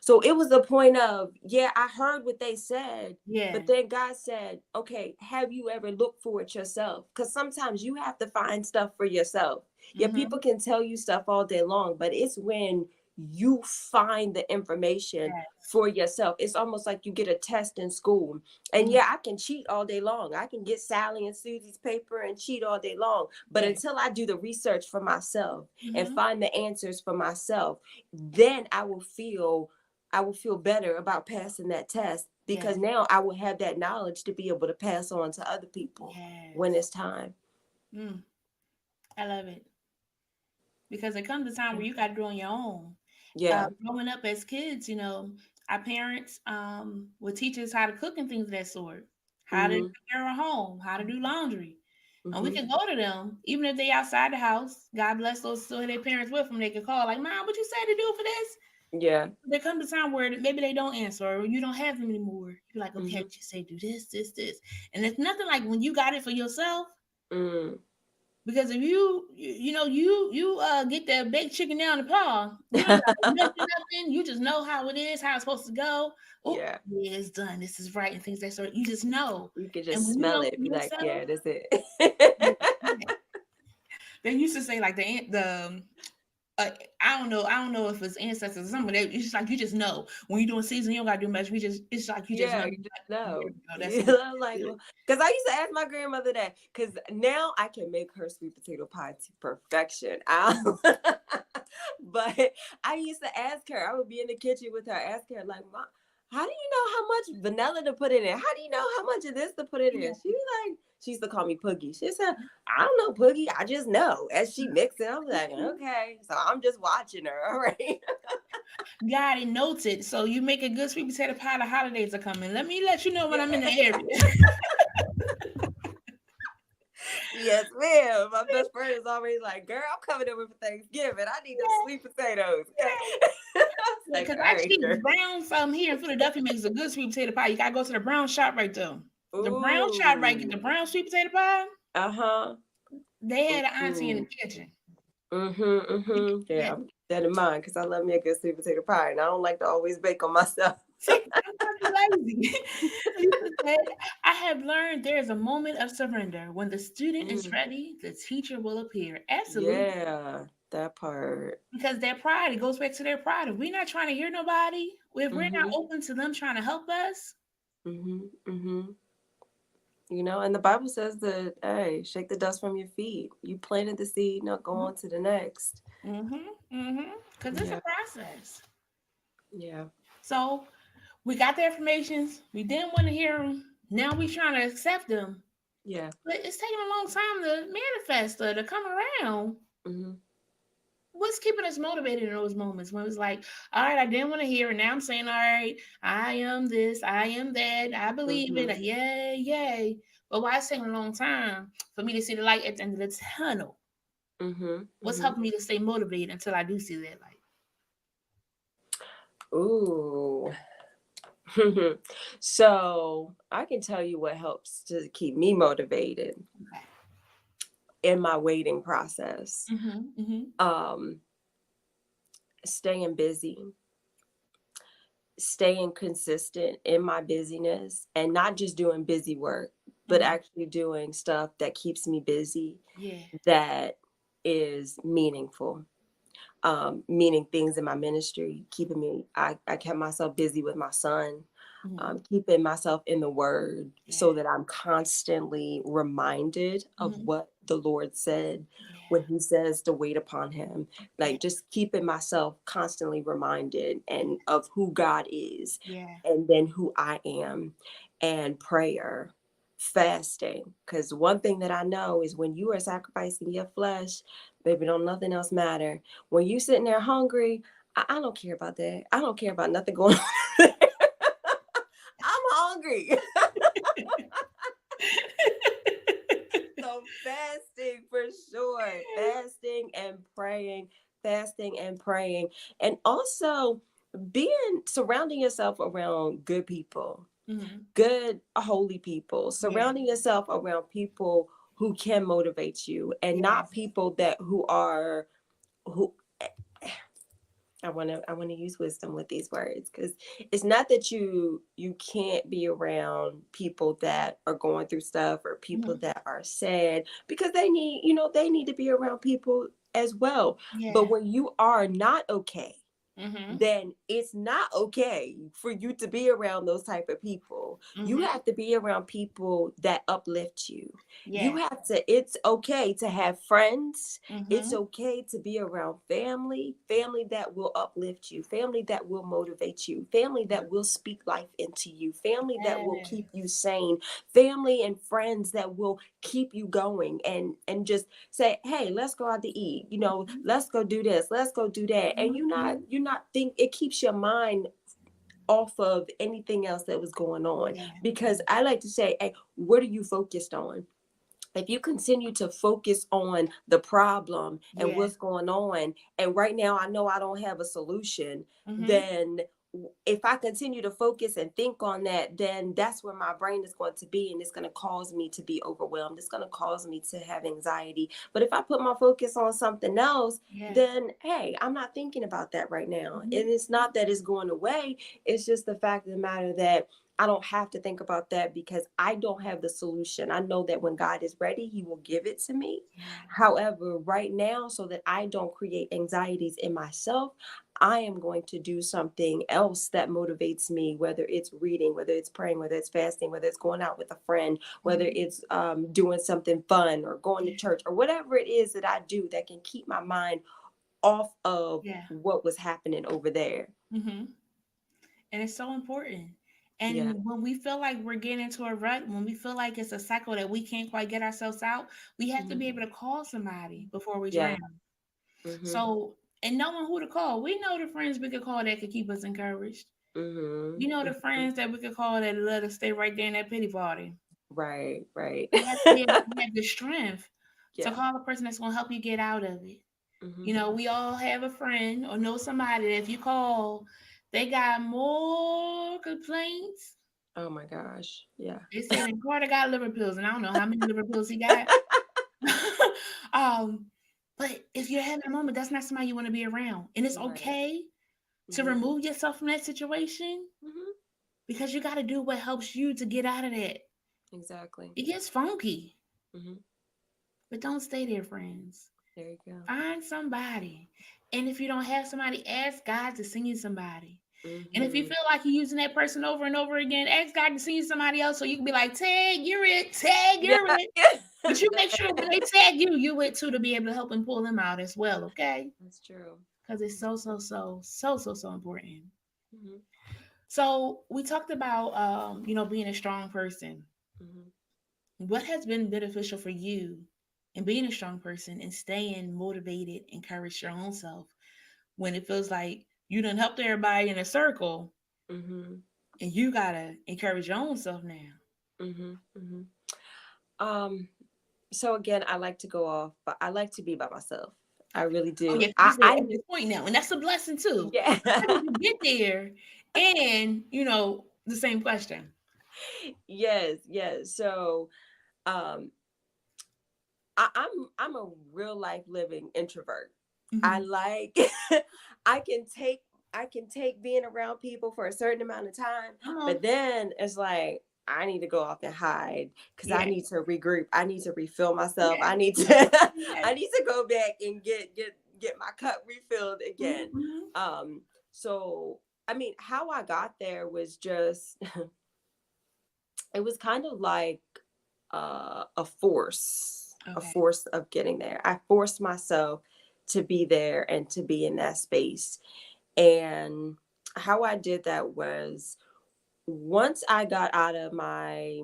So it was a point of, yeah, I heard what they said, but then God said, okay, have you ever looked for it yourself? Because sometimes you have to find stuff for yourself. Yeah, people can tell you stuff all day long, but it's when you find the information for yourself. It's almost like you get a test in school. And yeah, I can cheat all day long. I can get Sally and Susie's paper and cheat all day long. But until I do the research for myself and find the answers for myself, then I will feel better about passing that test, because now I will have that knowledge to be able to pass on to other people when it's time. I love it. Because there comes a time where you got to do it on your own. Yeah. Growing up as kids, our parents would teach us how to cook and things of that sort, how to prepare a home, how to do laundry. And we could go to them, even if they outside the house. God bless those still their parents with them. They could call like, Mom, what you said to do for this? Yeah. There comes a time where maybe they don't answer, or you don't have them anymore. You're like, okay, what you say, do this, this, this. And it's nothing like when you got it for yourself. Because if you get that baked chicken down the paw, you ain't got to mess nothing. You just know how it is, how it's supposed to go. Oh, yeah, it's done. This is right, and things that sort. You just know. You can just smell it. Be like, yeah, that's it. They used to say like the I don't know if it's ancestors or something. It's just like you just know when you're doing season, you don't gotta do much. It's like you just know. You just know. That's like, because I used to ask my grandmother that, because now I can make her sweet potato pie to perfection. But I used to ask her. I would be in the kitchen with her, ask her like, Mom, how do you know how much vanilla to put in it? How do you know how much of this to put in it? She used to call me Poogie. She said, I don't know, Poogie. I just know. As she mixed it, I'm like, okay. So I'm just watching her. All right. Got it noted. So you make a good sweet potato pie. The holidays are coming. Let me let you know when I'm in the area. Yes, ma'am. My best friend is always like, girl, I'm coming over for Thanksgiving. I need those sweet potatoes. Because actually, Brown from here in Philadelphia makes a good sweet potato pie. You got to go to the Brown shop right there. The Brown shop right, get the Brown sweet potato pie. They had an auntie in the kitchen. Yeah, I'm keep that in mind, because I love me a good sweet potato pie, and I don't like to always bake on myself. I'm lazy. I have learned there is a moment of surrender. When the student is ready, the teacher will appear. Absolutely. Yeah, that part. Because their pride, it goes back to their pride. If we're not trying to hear nobody, if we're not open to them trying to help us. You know, and the Bible says that, hey, shake the dust from your feet. You planted the seed, now go on to the next. Because it's a process. Yeah. So we got the informations. We didn't want to hear them. Now we're trying to accept them. Yeah. But it's taking a long time to manifest or to come around. What's keeping us motivated in those moments when it's like, all right, I didn't want to hear it. Now I'm saying, all right, I am this, I am that, I believe it. Yay, yay. But why it's taking a long time for me to see the light at the end of the tunnel? What's helping me to stay motivated until I do see that light? Ooh. So I can tell you what helps to keep me motivated in my waiting process. Staying busy, staying consistent in my busyness, and not just doing busy work, but actually doing stuff that keeps me busy, that is meaningful. Meaning things in my ministry, keeping me, I kept myself busy with my son. Mm-hmm. Keeping myself in the word Yeah. so that I'm constantly reminded of Mm-hmm. what the Lord said Yeah. when he says to wait upon him. Yeah. Like just keeping myself constantly reminded and of who God is Yeah. and then who I am, and prayer, fasting. Because one thing that I know is when you are sacrificing your flesh, baby, don't nothing else matter. When you sitting there hungry, I don't care about that. I don't care about nothing going on. I'm hungry. So fasting for sure. Fasting and praying. Fasting and praying. And also surrounding yourself around good people, Mm-hmm. good holy people, Yeah. surrounding yourself around people who can motivate you and not Yes. people that who I want to use wisdom with these words, because it's not that you can't be around people that are going through stuff or people Mm-hmm. that are sad, because they need to be around people as well. But Yeah. when you are not okay, Mm-hmm. then it's not okay for you to be around those type of people. You Mm-hmm. have to be around people that uplift you. Yeah. It's okay to have friends. It's Mm-hmm. okay to be around family that will uplift you, family that will motivate you, family that will speak life into you, family that will Yes. keep you sane, family and friends that will keep you going, and just say, hey, let's go out to eat, Mm-hmm. let's go do this, let's go do that. And Mm-hmm. you're not think it keeps your mind off of anything else that was going on. Yeah. Because I like to say, hey, what are you focused on? If you continue to focus on the problem and Yeah. what's going on, and right now I know I don't have a solution, Mm-hmm. then if I continue to focus and think on that, then that's where my brain is going to be, and it's going to cause me to be overwhelmed. It's going to cause me to have anxiety. But if I put my focus on something else, Yeah. then hey, I'm not thinking about that right now. Mm-hmm. And it's not that it's going away. It's just the fact of the matter that I don't have to think about that, because I don't have the solution. I know that when God is ready, he will give it to me. Yeah. However, right now, so that I don't create anxieties in myself, I am going to do something else that motivates me, whether it's reading, whether it's praying, whether it's fasting, whether it's going out with a friend, whether Mm-hmm. it's doing something fun or going to Yeah. church or whatever it is that I do that can keep my mind off of Yeah. what was happening over there. Mm-hmm. And it's so important. Yeah. And when we feel like we're getting into a rut, when we feel like it's a cycle that we can't quite get ourselves out, we have to Mhm. be able to call somebody before we Yeah. drown. hmm So, and knowing who to call, we know the friends we could call that could keep us encouraged. We know the hmm friends that we could call that let us stay right there in that pity party. Right, right. We have to be able to have the strength to Yeah. call a person that's going to help you get out of it. hmm You know, we all have a friend or know somebody that if you call, they got more complaints. Oh my gosh. Yeah. They said that Carter got liver pills, and I don't know how many liver pills he got. um, but if you're having a moment, that's not somebody you want to be around. And it's Right. okay to hmm remove yourself from that situation hmm because you got to do what helps you to get out of that. Exactly. It gets funky, hmm but don't stay there, friends. There you go. Find somebody. And if you don't have somebody, ask God to send you somebody. And if you hmm feel like you're using that person over and over again, ask God to send you somebody else so you can be like, tag, you're it, tag, Yeah. you're it. Yeah. But you make sure when they tag you, you it too to be able to help and pull them out as well, okay? That's true. Because it's That's true. so important. hmm So we talked about being a strong person. hmm What has been beneficial for you in being a strong person and staying motivated, encourage your own self when it feels like you done helped everybody in a circle hmm and you gotta encourage your own self now. hmm hmm Um. So again, I like to go off, but I like to be by myself. I Okay. really Oh do. yeah, I. because you're I. at this point now, and that's a blessing too. Yeah. How did you get there? And the same question. Yes. Yes. So, um, I'm a real life living introvert. I Hmm. like I can take I can take being around people for a certain amount of time, Come on. but then it's like I need to go off and hide because I Yeah. need to regroup. I need to refill myself. Yeah. I need to Yeah. I need to go back and get my cup refilled again. Mm-hmm. So I mean, how I got there was just, it was kind of like a Okay. force of getting there. I forced myself to be there and to be in that space. And how I did that was, once I got out of my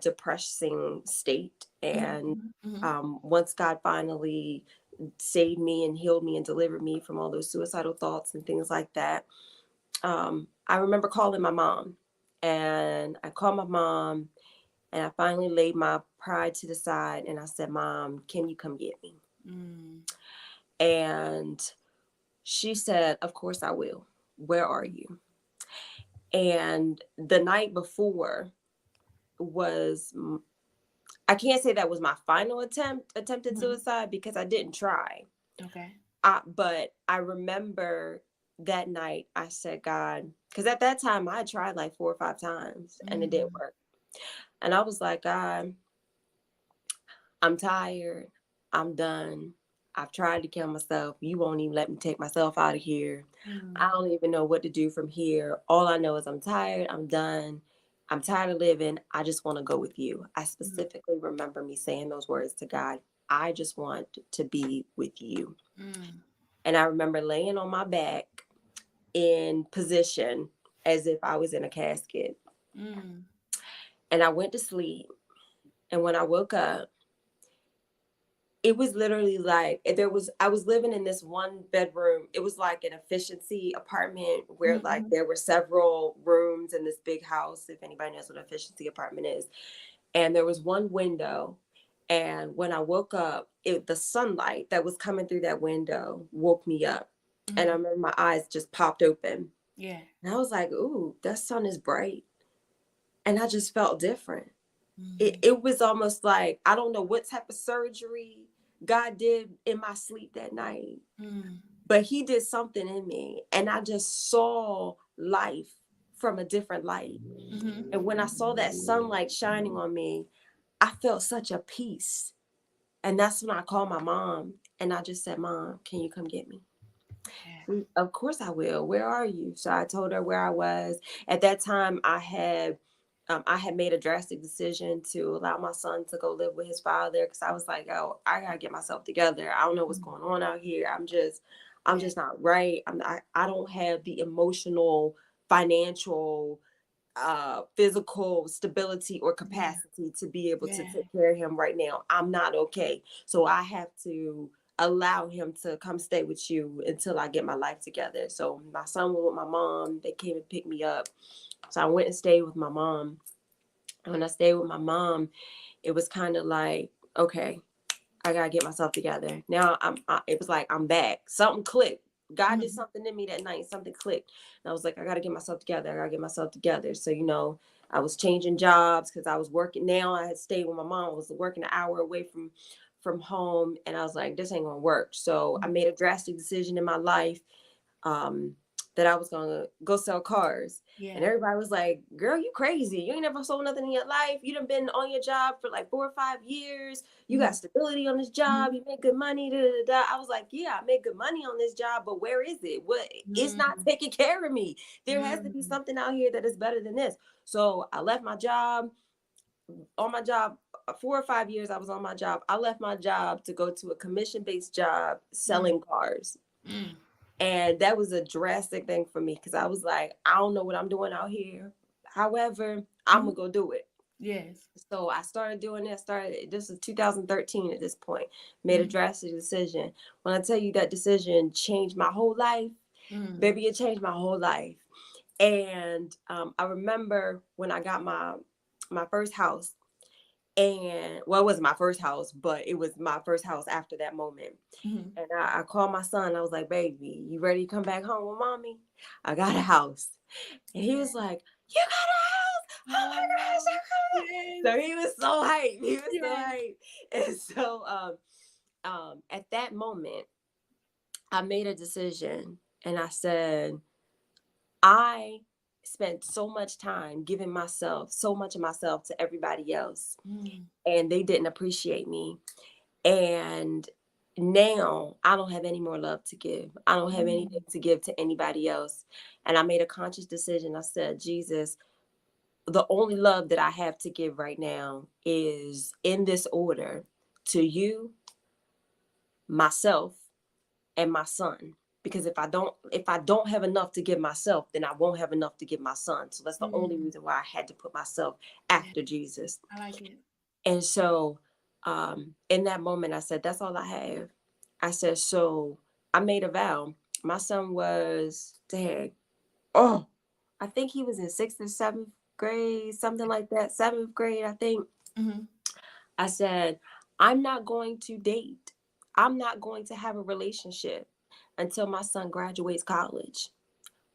depressing state, and Mhm, mhm, once God finally saved me and healed me and delivered me from all those suicidal thoughts and things like that, I remember calling my mom. And I called my mom, and I finally laid my pride to the side, and I said, Mom, can you come get me? mm, And she said, Of course I will. Where are you? And the night before was, I can't say that was my final attempted mhm. suicide, because I didn't try. Okay. But I remember that night I said, God, because at that time I had tried like 4 or 5 times and it didn't Mm, work. And I was like, God, I'm tired. I'm done. I've tried to kill myself. You won't even let me take myself out of here. I mm, don't even know what to do from here. All I know is I'm tired. I'm done. I'm tired of living. I just want to go with you. I mm, specifically remember me saying those words to God. I just want to be with you. mm, And I remember laying on my back in position as if I was in a casket. mm, And I went to sleep. And when I woke up, it was literally like, I was living in this one bedroom. It was like an efficiency apartment where like mhm, there were several rooms in this big house, if anybody knows what an efficiency apartment is. And there was one window. And when I woke up, the sunlight that was coming through that window woke me up. And I mhm. remember my eyes just popped open. Yeah. And I was like, ooh, that sun is bright. And I just felt different. it, Mm, it was almost like, I don't know what type of surgery God did in my sleep that night, mm, but he did something in me, and I just saw life from a different light. And when I mhm. saw that sunlight shining on me, I felt such a peace. And that's when I called my mom, and I just said, Mom, can you come get me? Yeah. Of course I will. Where are you? So I told her where I was. At that time, I had made a drastic decision to allow my son to go live with his father, because I was like, oh, I gotta get myself together. I don't know what's Mm, going on out here. I'm yeah. just not right. I don't have the emotional, financial, physical stability or Yeah. capacity to be able to Yeah. take care of him right now. I'm not okay. So I have to allow him to come stay with you until I get my life together. So my son went with my mom. They came and picked me up. So I went and stayed with my mom. And when I stayed with my mom, it was kind of like, okay, I gotta get myself together. Now it was like, I'm back. Something clicked. God did Mhm, something in me that night. Something clicked. And I was like, I gotta get myself together. I gotta get myself together. So, I was changing jobs because I was working. Now I had stayed with my mom. I was working an hour away from home. And I was like, this ain't gonna work. So I mhm. made a drastic decision in my life, um, that I was gonna go sell cars. And Yeah. everybody was like, girl, you crazy. You ain't never sold nothing in your life. You done been on your job for like 4 or 5 years. You got Mhm, stability on this job. mhm, You make good money. Da, da, da. I was like, yeah, I make good money on this job, but where is it? What? It's not mhm, taking care of me. There has to be mhm, something out here that is better than this. So I left my job. On my job, 4 or 5 years I was on my job. I left my job to go to a commission-based job mm, selling cars. mm. And that was a drastic thing for me, because I was like, I don't know what I'm doing out here. However, I'm Mhm. gonna go do it. Yes. So I started doing it. This was 2013 at this point. Made a Mhm, drastic decision. When I tell you that decision changed my whole life, mm, baby, it changed my whole life. And I remember when I got my first house, and well, it wasn't my first house, but it was my first house after that moment. mhm. And I called my son. I was like, baby, you ready to come back home with mommy? I got a house. And he Yeah. was like, you got a house? Oh my gosh, Oh, I got it. yes. So he was so hyped. He was so Yes. hyped. And so at that moment, I made a decision, and I said, I spent so much time giving myself, so much of myself to everybody else, Mm, and they didn't appreciate me. And now I don't have any more love to give. I don't have anything to give to anybody else. And I made a conscious decision. I said, Jesus, the only love that I have to give right now is in this order: to you, myself, and my son. Because if I don't have enough to give myself, then I won't have enough to give my son. So that's the only reason why I had to put myself after Jesus. I like it. And so in that moment, I said, that's all I have. I said, so I made a vow. My son was, dang, I think he was in 6th or 7th grade, something like that. 7th grade, I think. I said, I'm not going to date. I'm not going to have a relationship until my son graduates college.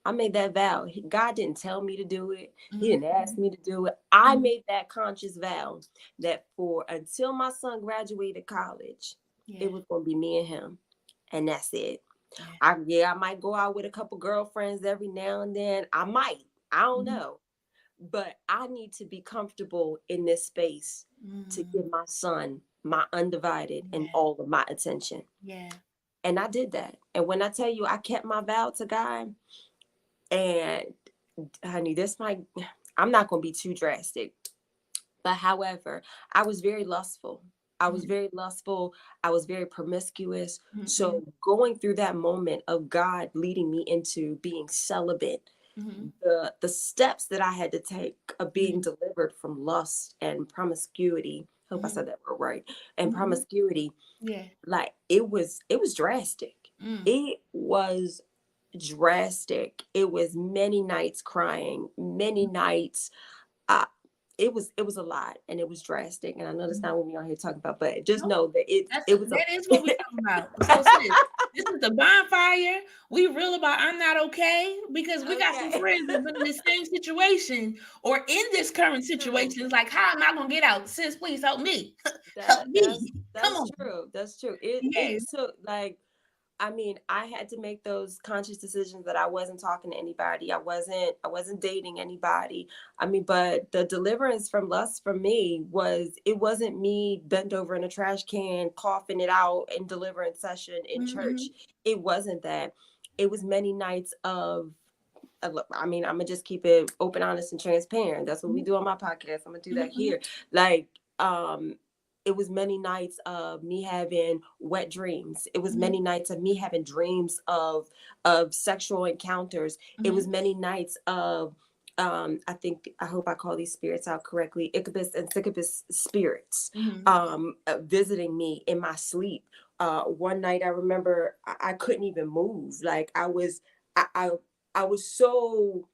I made that vow. God didn't tell me to do it. He didn't ask me to do it. I made that conscious vow that for until my son graduated college, it was going to be me and him. And that's it. I might go out with a couple girlfriends every now and then. I might. I don't know. But I need to be comfortable in this space to give my son my undivided and all of my attention. Yeah. And I did that. And when I tell you I kept my vow to God, and honey, I'm not going to be too drastic. But however, I was very lustful. I was very lustful. I was very promiscuous. So going through that moment of God leading me into being celibate, the steps that I had to take of being delivered from lust and promiscuity. Hope I said that word right. And promiscuity. Yeah. Like it was drastic. It was drastic. It was many nights crying, many nights. It was a lot, and it was drastic. And I know that's not what we're on here talking about, but just know that that is what we're talking about. So sis, this is the bonfire. We real about I'm not okay, because we got some friends that been in the same situation or in this current situation. It's like, how am I gonna get out? Sis, please help me. Help me. Come on. True. That's true. It took like, I mean, I had to make those conscious decisions that I wasn't talking to anybody. I wasn't dating anybody. I mean, but the deliverance from lust for me it wasn't me bent over in a trash can, coughing it out in deliverance session in church. It wasn't that. It was many nights of, I mean, I'm gonna just keep it open, honest, and transparent. That's what we do on my podcast. I'm gonna do that here. Like, it was many nights of me having wet dreams. It was many nights of me having dreams of sexual encounters. It was many nights of, I hope I call these spirits out correctly, Incubus and Succubus spirits, visiting me in my sleep. One night I remember I couldn't even move. Like I was so,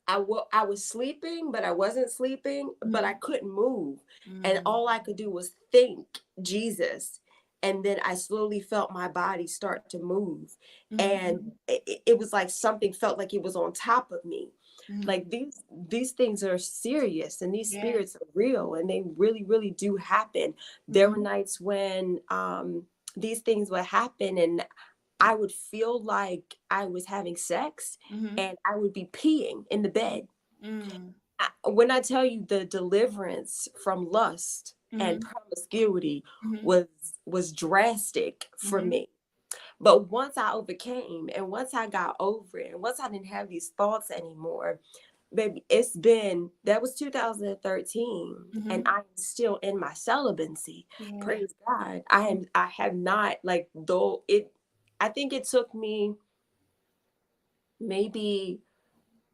I was sleeping, but I wasn't sleeping, but I couldn't move. And all I could do was think Jesus. And then I slowly felt my body start to move. And it was like something felt like it was on top of me. Like these things are serious, and these spirits are real, and they really, really do happen. There were nights when these things would happen, and I would feel like I was having sex, and I would be peeing in the bed. When I tell you the deliverance from lust and promiscuity was drastic for me. But once I overcame, and once I got over it, and once I didn't have these thoughts anymore, baby, that was 2013, and I'm still in my celibacy. Praise God. I have not, like, though I think it took me maybe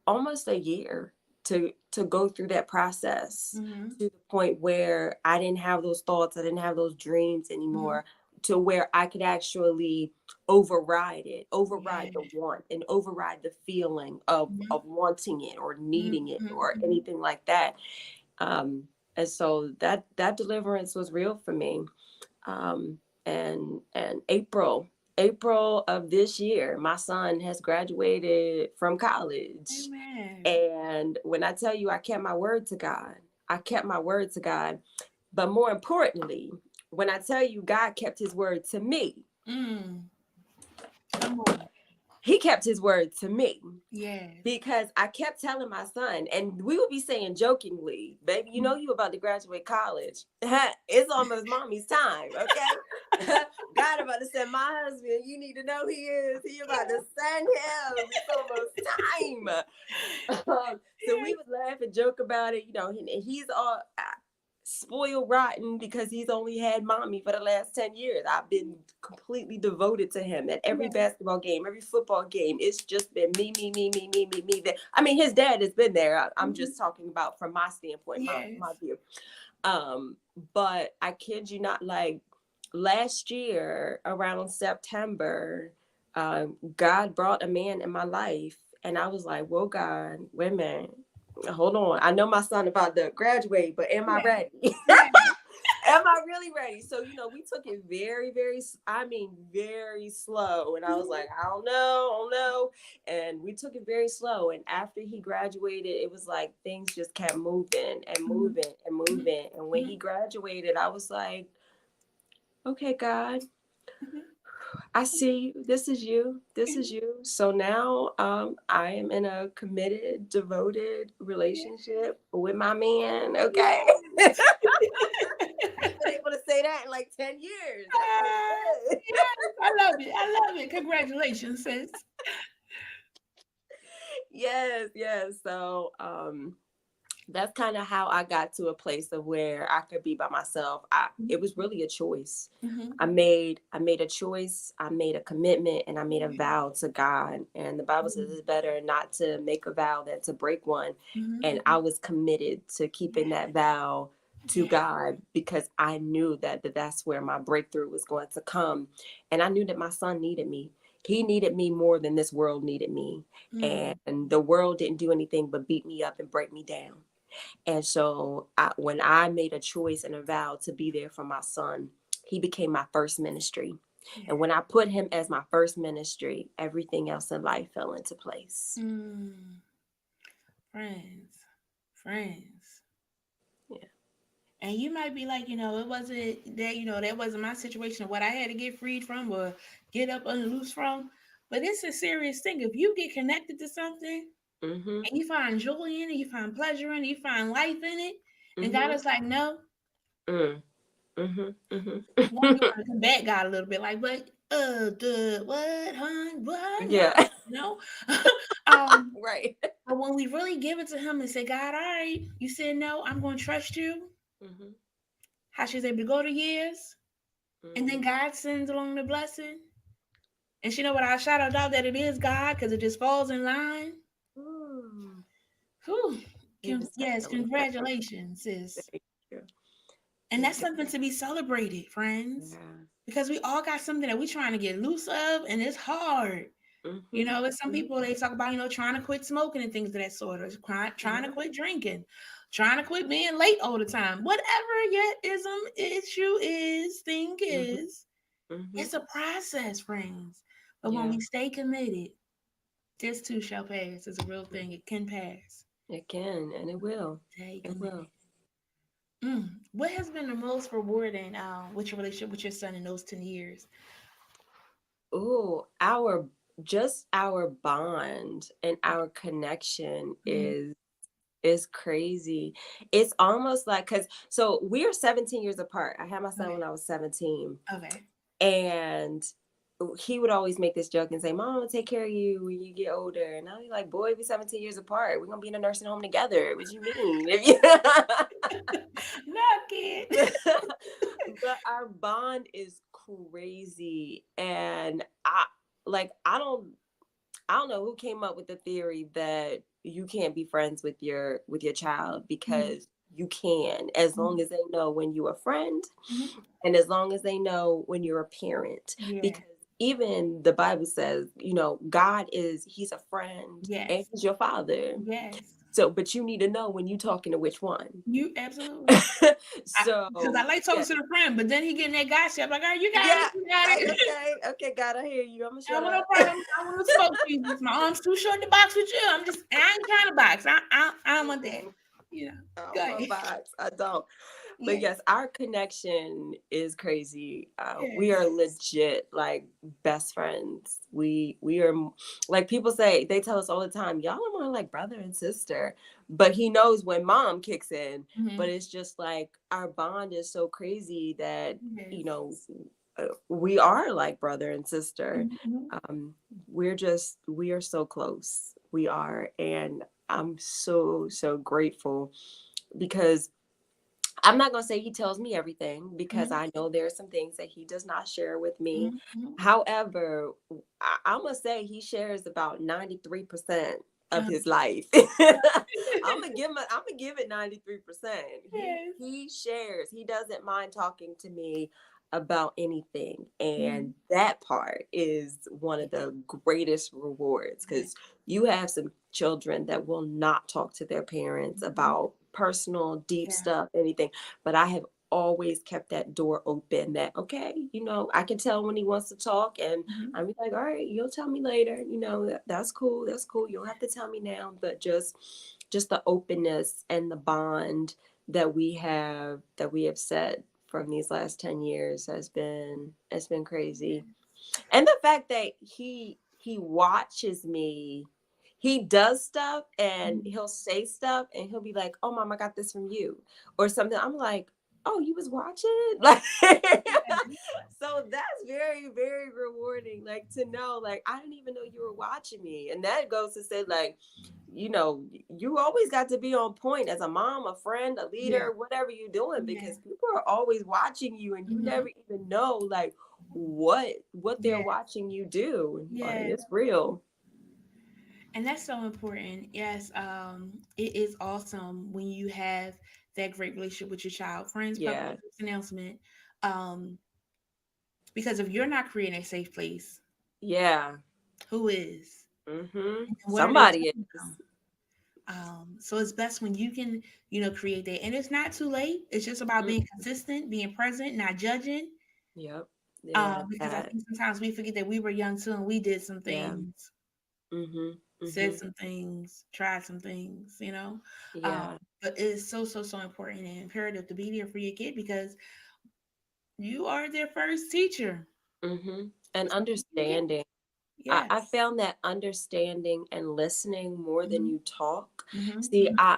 almost a year to go through that process, to the point where I didn't have those thoughts, I didn't have those dreams anymore, to where I could actually override the want, and override the feeling of wanting it or needing it or anything like that. And so that deliverance was real for me. And April of this year, my son has graduated from college. Amen. And when I tell you I kept my word to God, But more importantly, when I tell you God kept his word to me, come on. He kept his word to me. Yeah. Because I kept telling my son, and we would be saying jokingly, baby, you know you about to graduate college. It's almost mommy's time, okay? God about to send my husband. You need to know he is. He about to send him. It's almost time. So we would laugh and joke about it. You know, he's all spoiled rotten because he's only had mommy for the last 10 years. I've been completely devoted to him at every basketball game, every football game. It's just been me. I mean, his dad has been there. I'm just talking about from my standpoint, my view. But I kid you not, like last year around September, God brought a man in my life, and I was like, "Whoa, God, wait a minute, hold on. I know my son about to graduate, but am I ready? Am I really ready?" So, you know, we took it very, very slow. And I was like, I don't know. And we took it very slow. And after he graduated, it was like things just kept moving and moving and moving. And when he graduated, I was like, okay, God, I see you. This is you. This is you. So now I am in a committed, devoted relationship with my man. Okay. I've been able to say that in like 10 years. Yes, I love it. Congratulations, sis. Yes. So that's kind of how I got to a place of where I could be by myself. It was really a choice. I made a choice. I made a commitment, and I made a vow to God. And the Bible says it's better not to make a vow than to break one. And I was committed to keeping that vow to God because I knew that that's where my breakthrough was going to come. And I knew that my son needed me. He needed me more than this world needed me. And the world didn't do anything but beat me up and break me down. And so when I made a choice and a vow to be there for my son, he became my first ministry. And when I put him as my first ministry, everything else in life fell into place. Friends. Yeah. And you might be like, you know, it wasn't that, you know, that wasn't my situation, what I had to get freed from or get up and loose from. But it's a serious thing. If you get connected to something, and you find joy in it, you find pleasure in it, you find life in it, and God is like, no. One, you want to combat God a little bit, like, but what, hon, what? Yeah. No. Right. But when we really give it to him and say, God, all right, you said no, I'm going to trust you. How she's able to go to years, and then God sends along the blessing. And she know what, I shout out that it is God because it just falls in line. Whew. Yes, congratulations, sis. And that's something to be celebrated, friends. Because we all got something that we're trying to get loose of, and it's hard. You know, there's some people, they talk about, you know, trying to quit smoking and things of that sort, or trying to quit drinking, trying to quit being late all the time. Whatever your issue is, thing is, it's a process, friends. But when we stay committed, this too shall pass. It's a real thing. It can pass. It can, and it will. It will. What has been the most rewarding with your relationship with your son in those 10 years? Oh, our bond and our connection is crazy. It's almost like, so we're 17 years apart. I had my son when I was 17. Okay. And he would always make this joke and say, Mom, I'll take care of you when you get older. And I'll be like, boy, we're 17 years apart. We're going to be in a nursing home together. What you mean? Not kid. But our bond is crazy. And I don't know who came up with the theory that you can't be friends with your child, because you can, as long as they know when you're a friend, and as long as they know when you're a parent. Because even the Bible says, you know, God he's a friend, and he's your father. So, but you need to know when you're talking to which one. You absolutely. So, because I like talking to the friend, but then he getting that gossip. Like, all right, you got it. Okay, God, I hear you. I'm gonna shut up. No problem. I want to smoke Jesus. My arm's too short to box with you. I ain't trying to box. I'm a dad. You know, I don't box. I don't. But yes, our connection is crazy. We are legit like best friends. We are, like, people say, they tell us all the time, y'all are more like brother and sister. But he knows when mom kicks in. But it's just like our bond is so crazy that, you know, we are like brother and sister. Mhm. Um, we are so close. We are. And I'm so, so grateful because I'm not going to say he tells me everything because Mhm. I know there are some things that he does not share with me. Mhm. Mhm. However, I'm going to say he shares about 93% of Uh, his life. I'm gonna give it 93%. yes. He shares. He doesn't mind talking to me about anything. And Mhm. that part is one of the greatest rewards Yeah. because you have some children that will not talk to their parents Mhm. about personal, deep Yeah. stuff, anything. But I have always kept that door open that, okay, I can tell when he wants to talk and Mhm. I'm like, all right, you'll tell me later. That's cool. That's cool. You don't have to tell me now. But just the openness and the bond that we have set from these last 10 years has been crazy. And the fact that he watches me, he does stuff and Mhm. he'll say stuff and he'll be like, oh mom, I got this from you or something. I'm like, oh, you was watching? Like so that's very, very rewarding, like to know, like I didn't even know you were watching me. And that goes to say, like, you always got to be on point as a mom, a friend, a Yeah. leader, whatever you're doing, Yeah. because people are always watching you and you Mhm. never even know like what they're Yeah. watching you do. Like Yeah. it's real. And that's so important. Yes. It is awesome when you have that great relationship with your child. Friends, public Yeah. announcement. Um, because if you're not creating a safe place, Yeah. who is? Mm-hmm. And what are they Somebody telling is. them? So it's best when you can, create that. And it's not too late. It's just about Mm. being consistent, being present, not judging. Yep. Yeah. Because I That. think sometimes we forget that we were young too and we did some Yeah. things, Mm-hmm. said Mm-hmm. some things, tried some things. Um, Yeah. but it's so, so, so important and imperative to be there for your kid because you are their first teacher. Mm-hmm. And So be there. understanding. I Yes. found that understanding and listening more than Hmm. you talk. See, Hmm.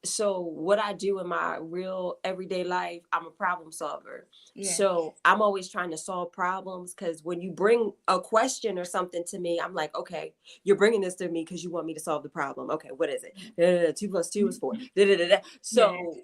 so what I do in my real everyday life, I'm a problem solver. Yeah. So I'm always trying to solve problems because when you bring a question or something to me, I'm like, okay, you're bringing this to me because you want me to solve the problem. Okay, what is it? Da, da, da, 2 + 2 is 4. Mhm. Da, da, da, da. Yeah. So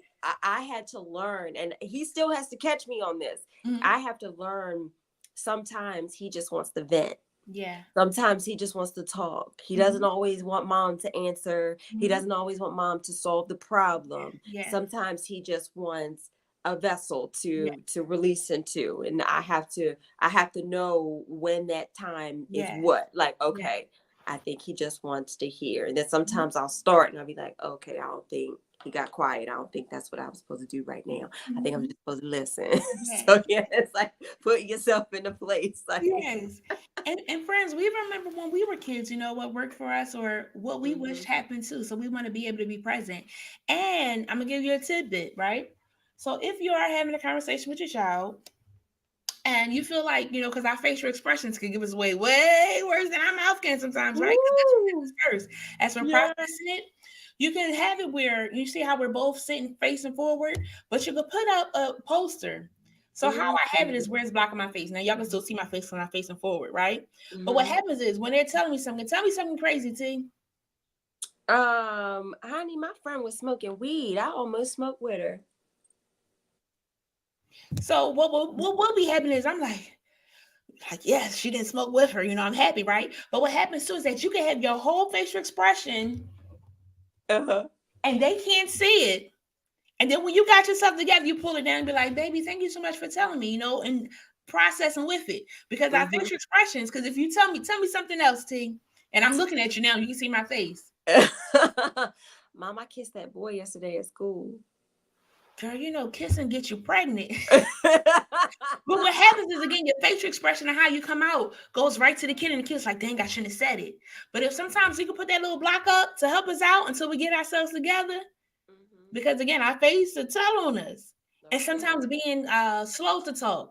I had to learn, and he still has to catch me on this. Hmm. I have to learn. Sometimes he just wants to vent. Yeah. Sometimes he just wants to talk. He doesn't Hmm. always want mom to answer. He Hmm. doesn't always want mom to solve the problem. Yes. Sometimes he just wants a vessel Yeah. to release into. And I have to know when that time is Yes. what. Like, Yeah. okay, I think he just wants to hear. And then Mhm. sometimes I'll start and I'll be like, okay, I don't think he got quiet. I don't think that's what I was supposed to do right now. I think I'm Mhm. just supposed to listen. Yes. So yeah, it's like put yourself in a place. Like Yes. And friends, we remember when we were kids, what worked for us or what we wished hmm happened too. So we want to be able to be present. And I'm gonna give you a tidbit, right? So if you are having a conversation with your child and you feel like, because our facial expressions can give us away way worse than our mouth can sometimes, right? Because that's what Woo! happens first. As we're Yeah. processing it, you can have it where you see how we're both sitting facing forward, but you could put up a poster. So how Mm-hmm. I have it is where it's blocking my face. Now y'all can still see my face when I'm facing forward, right? But what Mm-hmm. happens is when they're telling me something, tell me something crazy, T. Honey, my friend was smoking weed. I almost smoked with her. So what will be happening is I'm like, yes, she didn't smoke with her. I'm happy, right? But what happens too is that you can have your whole facial expression Uh-huh. and they can't see it. And then when you got yourself together, you pull it down and be like, baby, thank you so much for telling me, and processing with it. Because our Mm-hmm. facial expressions, because if you tell me something else, T, and I'm looking at you now, you can see my face. Mom, I kissed that boy yesterday at school. Girl, kissing gets you pregnant. But what happens is again, your facial expression and how you come out goes right to the kid, and the kid's like, dang, I shouldn't have said it. But if sometimes we can put that little block up to help us out until we get ourselves together, Mm-hmm. because again, our face to tell on us. And That's it. sometimes being slow to talk,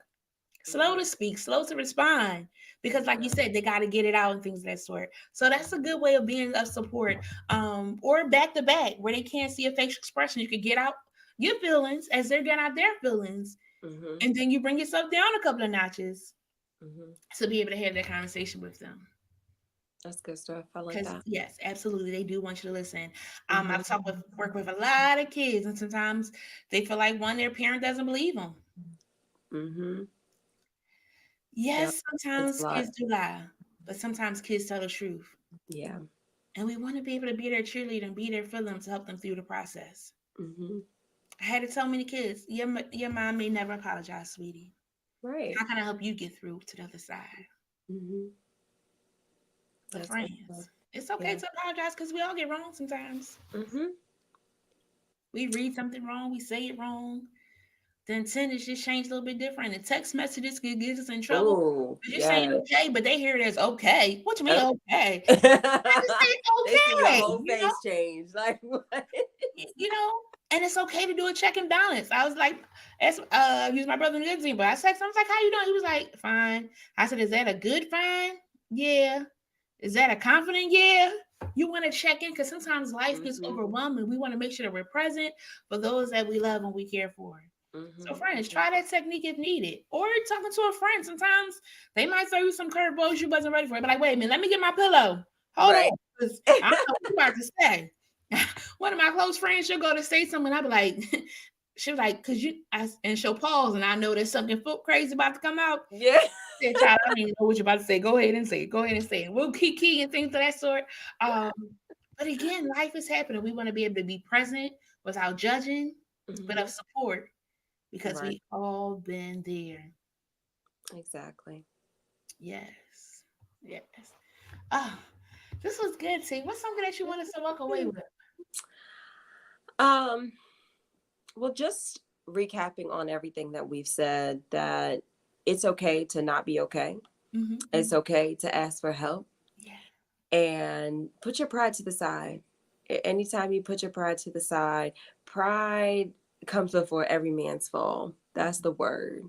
slow Mm-hmm. to speak, slow to respond. Because like you Yeah. said, they got to get it out and things of that sort. So that's a good way of being of support. Or back to back, where they can't see a facial expression. You could get out your feelings as they're getting out their feelings. Mm-hmm. And then you bring yourself down a couple of notches Mm-hmm. to be able to have that conversation with them. That's good stuff. I like Because that. yes, absolutely, they do want you to listen. Mm-hmm. I've work with a lot of kids, and sometimes they feel like their parent doesn't believe them. Mm-hmm. Yep. Yes, It's sometimes a lot. kids do lie, but sometimes kids tell the truth, Yeah. and we want to be able to be their cheerleader and be there for them to help them through the process. Mm-hmm. I had to tell many kids, your mom may never apologize, sweetie. Right. How can I help you get through to the other side? Mm-hmm. But That's good stuff. friends, it's okay Yeah. to apologize because we all get wrong sometimes. Mm-hmm. We read something wrong, we say it wrong. The intent is just changed a little bit different. And text messages could get us in trouble. Oh, Because you're saying yeah. okay, but they hear it as okay. What you mean okay? They I just see your say okay, whole face change. Like what? you know, and it's okay to do a check and balance. I was like, as he was my brother in the good team, but I texted him, I was like, how you doing? He was like, fine. I said, is that a good fine? Yeah. Is that a confident yeah? You want to check in because sometimes life gets Mm-hmm. overwhelming. We want to make sure that we're present for those that we love and we care for. So, friends, try that technique if needed. Or talking to a friend. Sometimes they might throw you some curveballs you wasn't ready for. But like, wait a minute, let me get my pillow. Hold Right. on, because I don't know what you're about to say. One of my close friends, she'll go to say something, and I'll be like, she'll like, and she'll pause, and I know there's something crazy about to come out. Yeah. Child, I don't even know what you're about to say. Go ahead and say it. Go ahead and say it. We'll key and things of that sort. But again, life is happening. We want to be able to be present without judging, but of support because Right. we all been there. Exactly. Yes. Yes. Oh, this was good, T. What's something that you want us to walk away with? Um, well, just recapping on everything that we've said, that it's okay to not be okay. Mm-hmm. It's okay to ask for help. Yeah. And put your pride to the side. Anytime you put your pride to the side, pride comes before every man's fall. That's the word.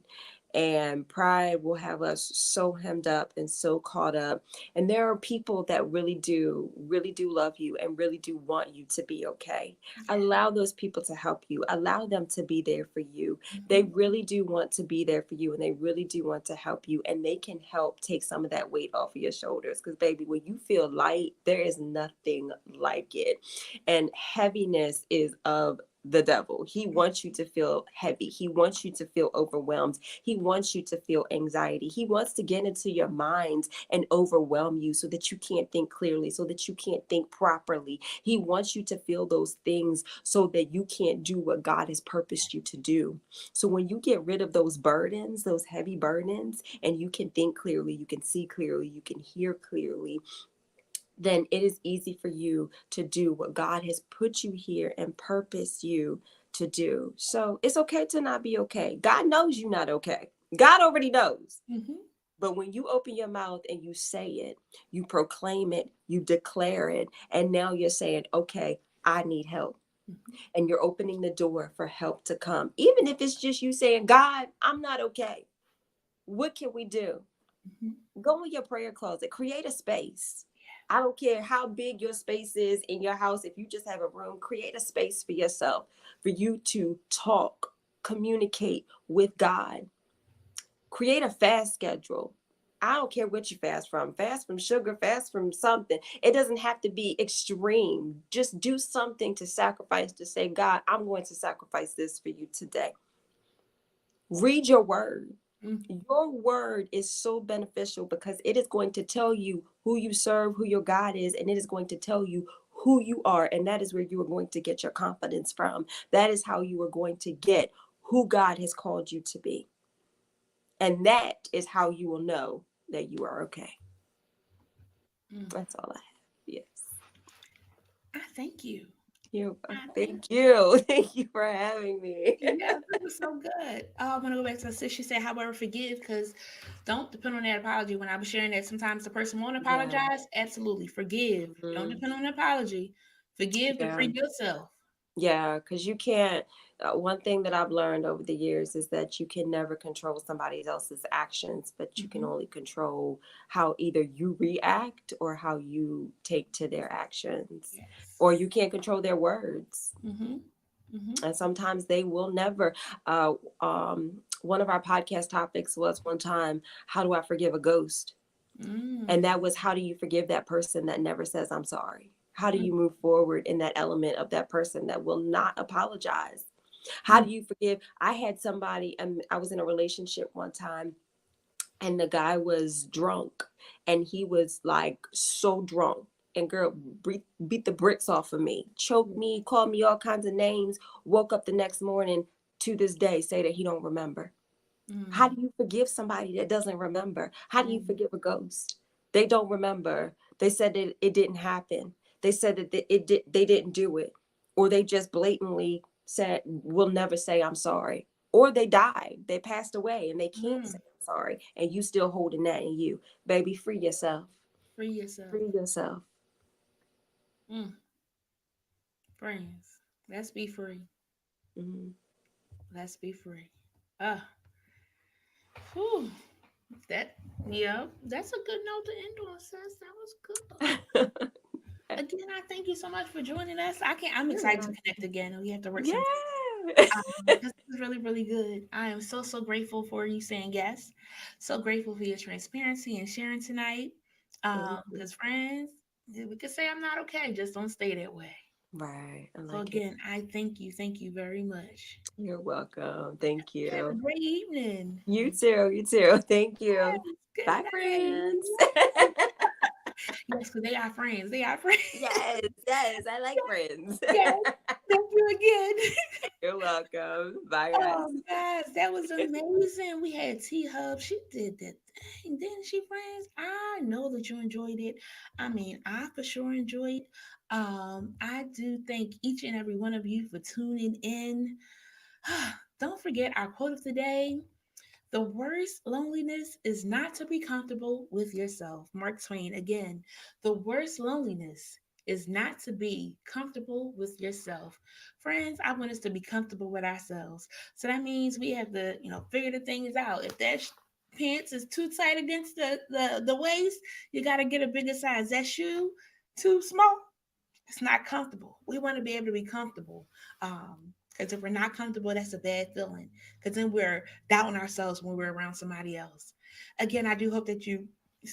And pride will have us so hemmed up and so caught up. And there are people that really do love you and really do want you to be okay. Allow those people to help you. Allow them to be there for you. They really do want to be there for you, and they really do want to help you. And they can help take some of that weight off of your shoulders. Because, baby, when you feel light, there is nothing like it. And heaviness is of the devil. He wants you to feel heavy. He wants you to feel overwhelmed. He wants you to feel anxiety. He wants to get into your mind and overwhelm you so that you can't think clearly, so that you can't think properly. He wants you to feel those things so that you can't do what God has purposed you to do. So when you get rid of those burdens, those heavy burdens, and you can think clearly, you can see clearly, you can hear clearly, then it is easy for you to do what God has put you here and purposed you to do. So it's okay to not be okay. God knows you're not okay. God already knows. Mm-hmm. But when you open your mouth and you say it, you proclaim it, you declare it, and now you're saying, okay, I need help. Mm-hmm. And you're opening the door for help to come. Even if it's just you saying, God, I'm not okay. What can we do? Mm-hmm. Go in your prayer closet, create a space. I don't care how big your space is in your house. If you just have a room, create a space for yourself, for you to talk, communicate with God. Create a fast schedule. I don't care what you fast from sugar, fast from something. It doesn't have to be extreme. Just do something to sacrifice, to say, God, I'm going to sacrifice this for you today. Read your word. Your word is so beneficial because it is going to tell you who you serve, who your God is, and it is going to tell you who you are. And that is where you are going to get your confidence from. That is how you are going to get who God has called you to be. And that is how you will know that you are okay. That's all I have. Yes. I thank you. Thank you. Thank you for having me. Yeah, that was so good. I'm gonna go back to the sis. She said, however, forgive, because don't depend on that apology. When I was sharing that, sometimes the person won't apologize. Absolutely, forgive. Don't depend on an apology. Forgive to free yourself. Yeah, because you can't. One thing that I've learned over the years is that you can never control somebody else's actions, but you can only control how either you react or how you take to their actions. Yes. Or you can't control their words. Mm-hmm. Mm-hmm. And sometimes they will never. one of our podcast topics was one time, how do I forgive a ghost? And that was, how do you forgive that person that never says I'm sorry? How do you move forward in that element of that person that will not apologize? How do you forgive? I had somebody, I was in a relationship one time, and the guy was drunk, and he was like so drunk, and girl beat the bricks off of me, choked me, called me all kinds of names, woke up the next morning, to this day say that he don't remember. How do you forgive somebody that doesn't remember? How do you forgive a ghost? They don't remember. They said that it didn't happen. They said that they didn't do it, or they just blatantly said, "We'll never say I'm sorry," or they died, they passed away, and they can't say I'm sorry, and you still holding that in you, baby. Free yourself. Free yourself. Free yourself. Friends, let's be free. Mm-hmm. Let's be free. That's a good note to end on, sis. That was good. Again, I thank you so much for joining us. I'm excited to connect again, and we have to work some. This is really, really good. I am so grateful for you saying yes. So grateful for your transparency and sharing tonight. Because friends, we could say I'm not okay. Just don't stay that way. Right. So again, I thank you. Thank you very much. You're welcome. Thank you. Have a great evening. You too. You too. Thank you. Yes, bye, friends. Yes, because they are friends. They are friends. Yes. I like friends. Yes. Thank you again. You're welcome. Bye, guys. Oh, guys, that was amazing. We had T-Hub. She did that thing, didn't she, friends? I know that you enjoyed it. I mean, I for sure enjoyed. I do thank each and every one of you for tuning in. Don't forget our quote of the day. The worst loneliness is not to be comfortable with yourself. Mark Twain, again, the worst loneliness is not to be comfortable with yourself. Friends, I want us to be comfortable with ourselves. So that means we have to, figure the things out. If that pants is too tight against the waist, you got to get a bigger size. That shoe too small, it's not comfortable. We want to be able to be comfortable. Because if we're not comfortable, that's a bad feeling. Because then we're doubting ourselves when we're around somebody else. Again, I do hope that you,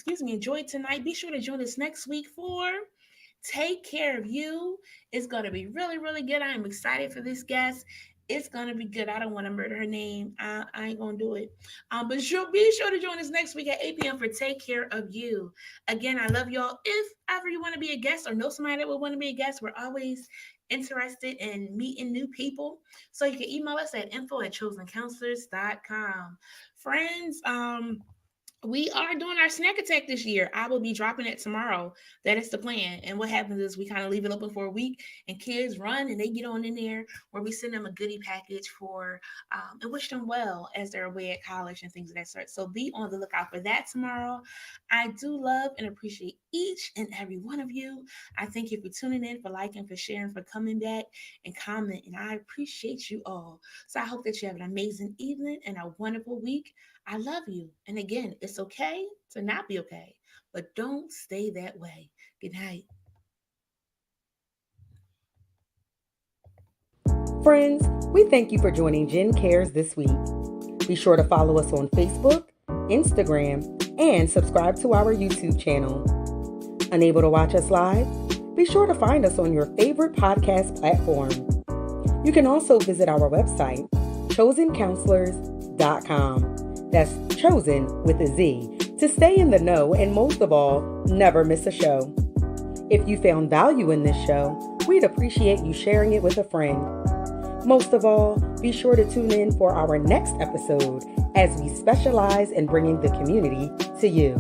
enjoyed tonight. Be sure to join us next week for Take Care of You. It's going to be really, really good. I am excited for this guest. It's going to be good. I don't want to murder her name. I ain't going to do it. But be sure to join us next week at 8 p.m. for Take Care of You. Again, I love y'all. If ever you want to be a guest or know somebody that would want to be a guest, we're always interested in meeting new people. So you can email us at info@chozencounselors.com. Friends, we are doing our snack attack this year. I will be dropping it tomorrow. That is the plan. And what happens is we kind of leave it open for a week, and kids run and they get on in there, where we send them a goodie package for and wish them well as they're away at college and things of that sort. So be on the lookout for that tomorrow. I do love and appreciate each and every one of you. I thank you for tuning in, for liking, for sharing, for coming back and commenting. I appreciate you all. So I hope that you have an amazing evening and a wonderful week. I love you. And again, it's okay to not be okay, but don't stay that way. Good night. Friends, we thank you for joining Jen Cares this week. Be sure to follow us on Facebook, Instagram, and subscribe to our YouTube channel. Unable to watch us live? Be sure to find us on your favorite podcast platform. You can also visit our website, chozencounselors.com. That's Chozen with a Z, to stay in the know and, most of all, never miss a show. If you found value in this show, we'd appreciate you sharing it with a friend. Most of all, be sure to tune in for our next episode, as we specialize in bringing the community to you.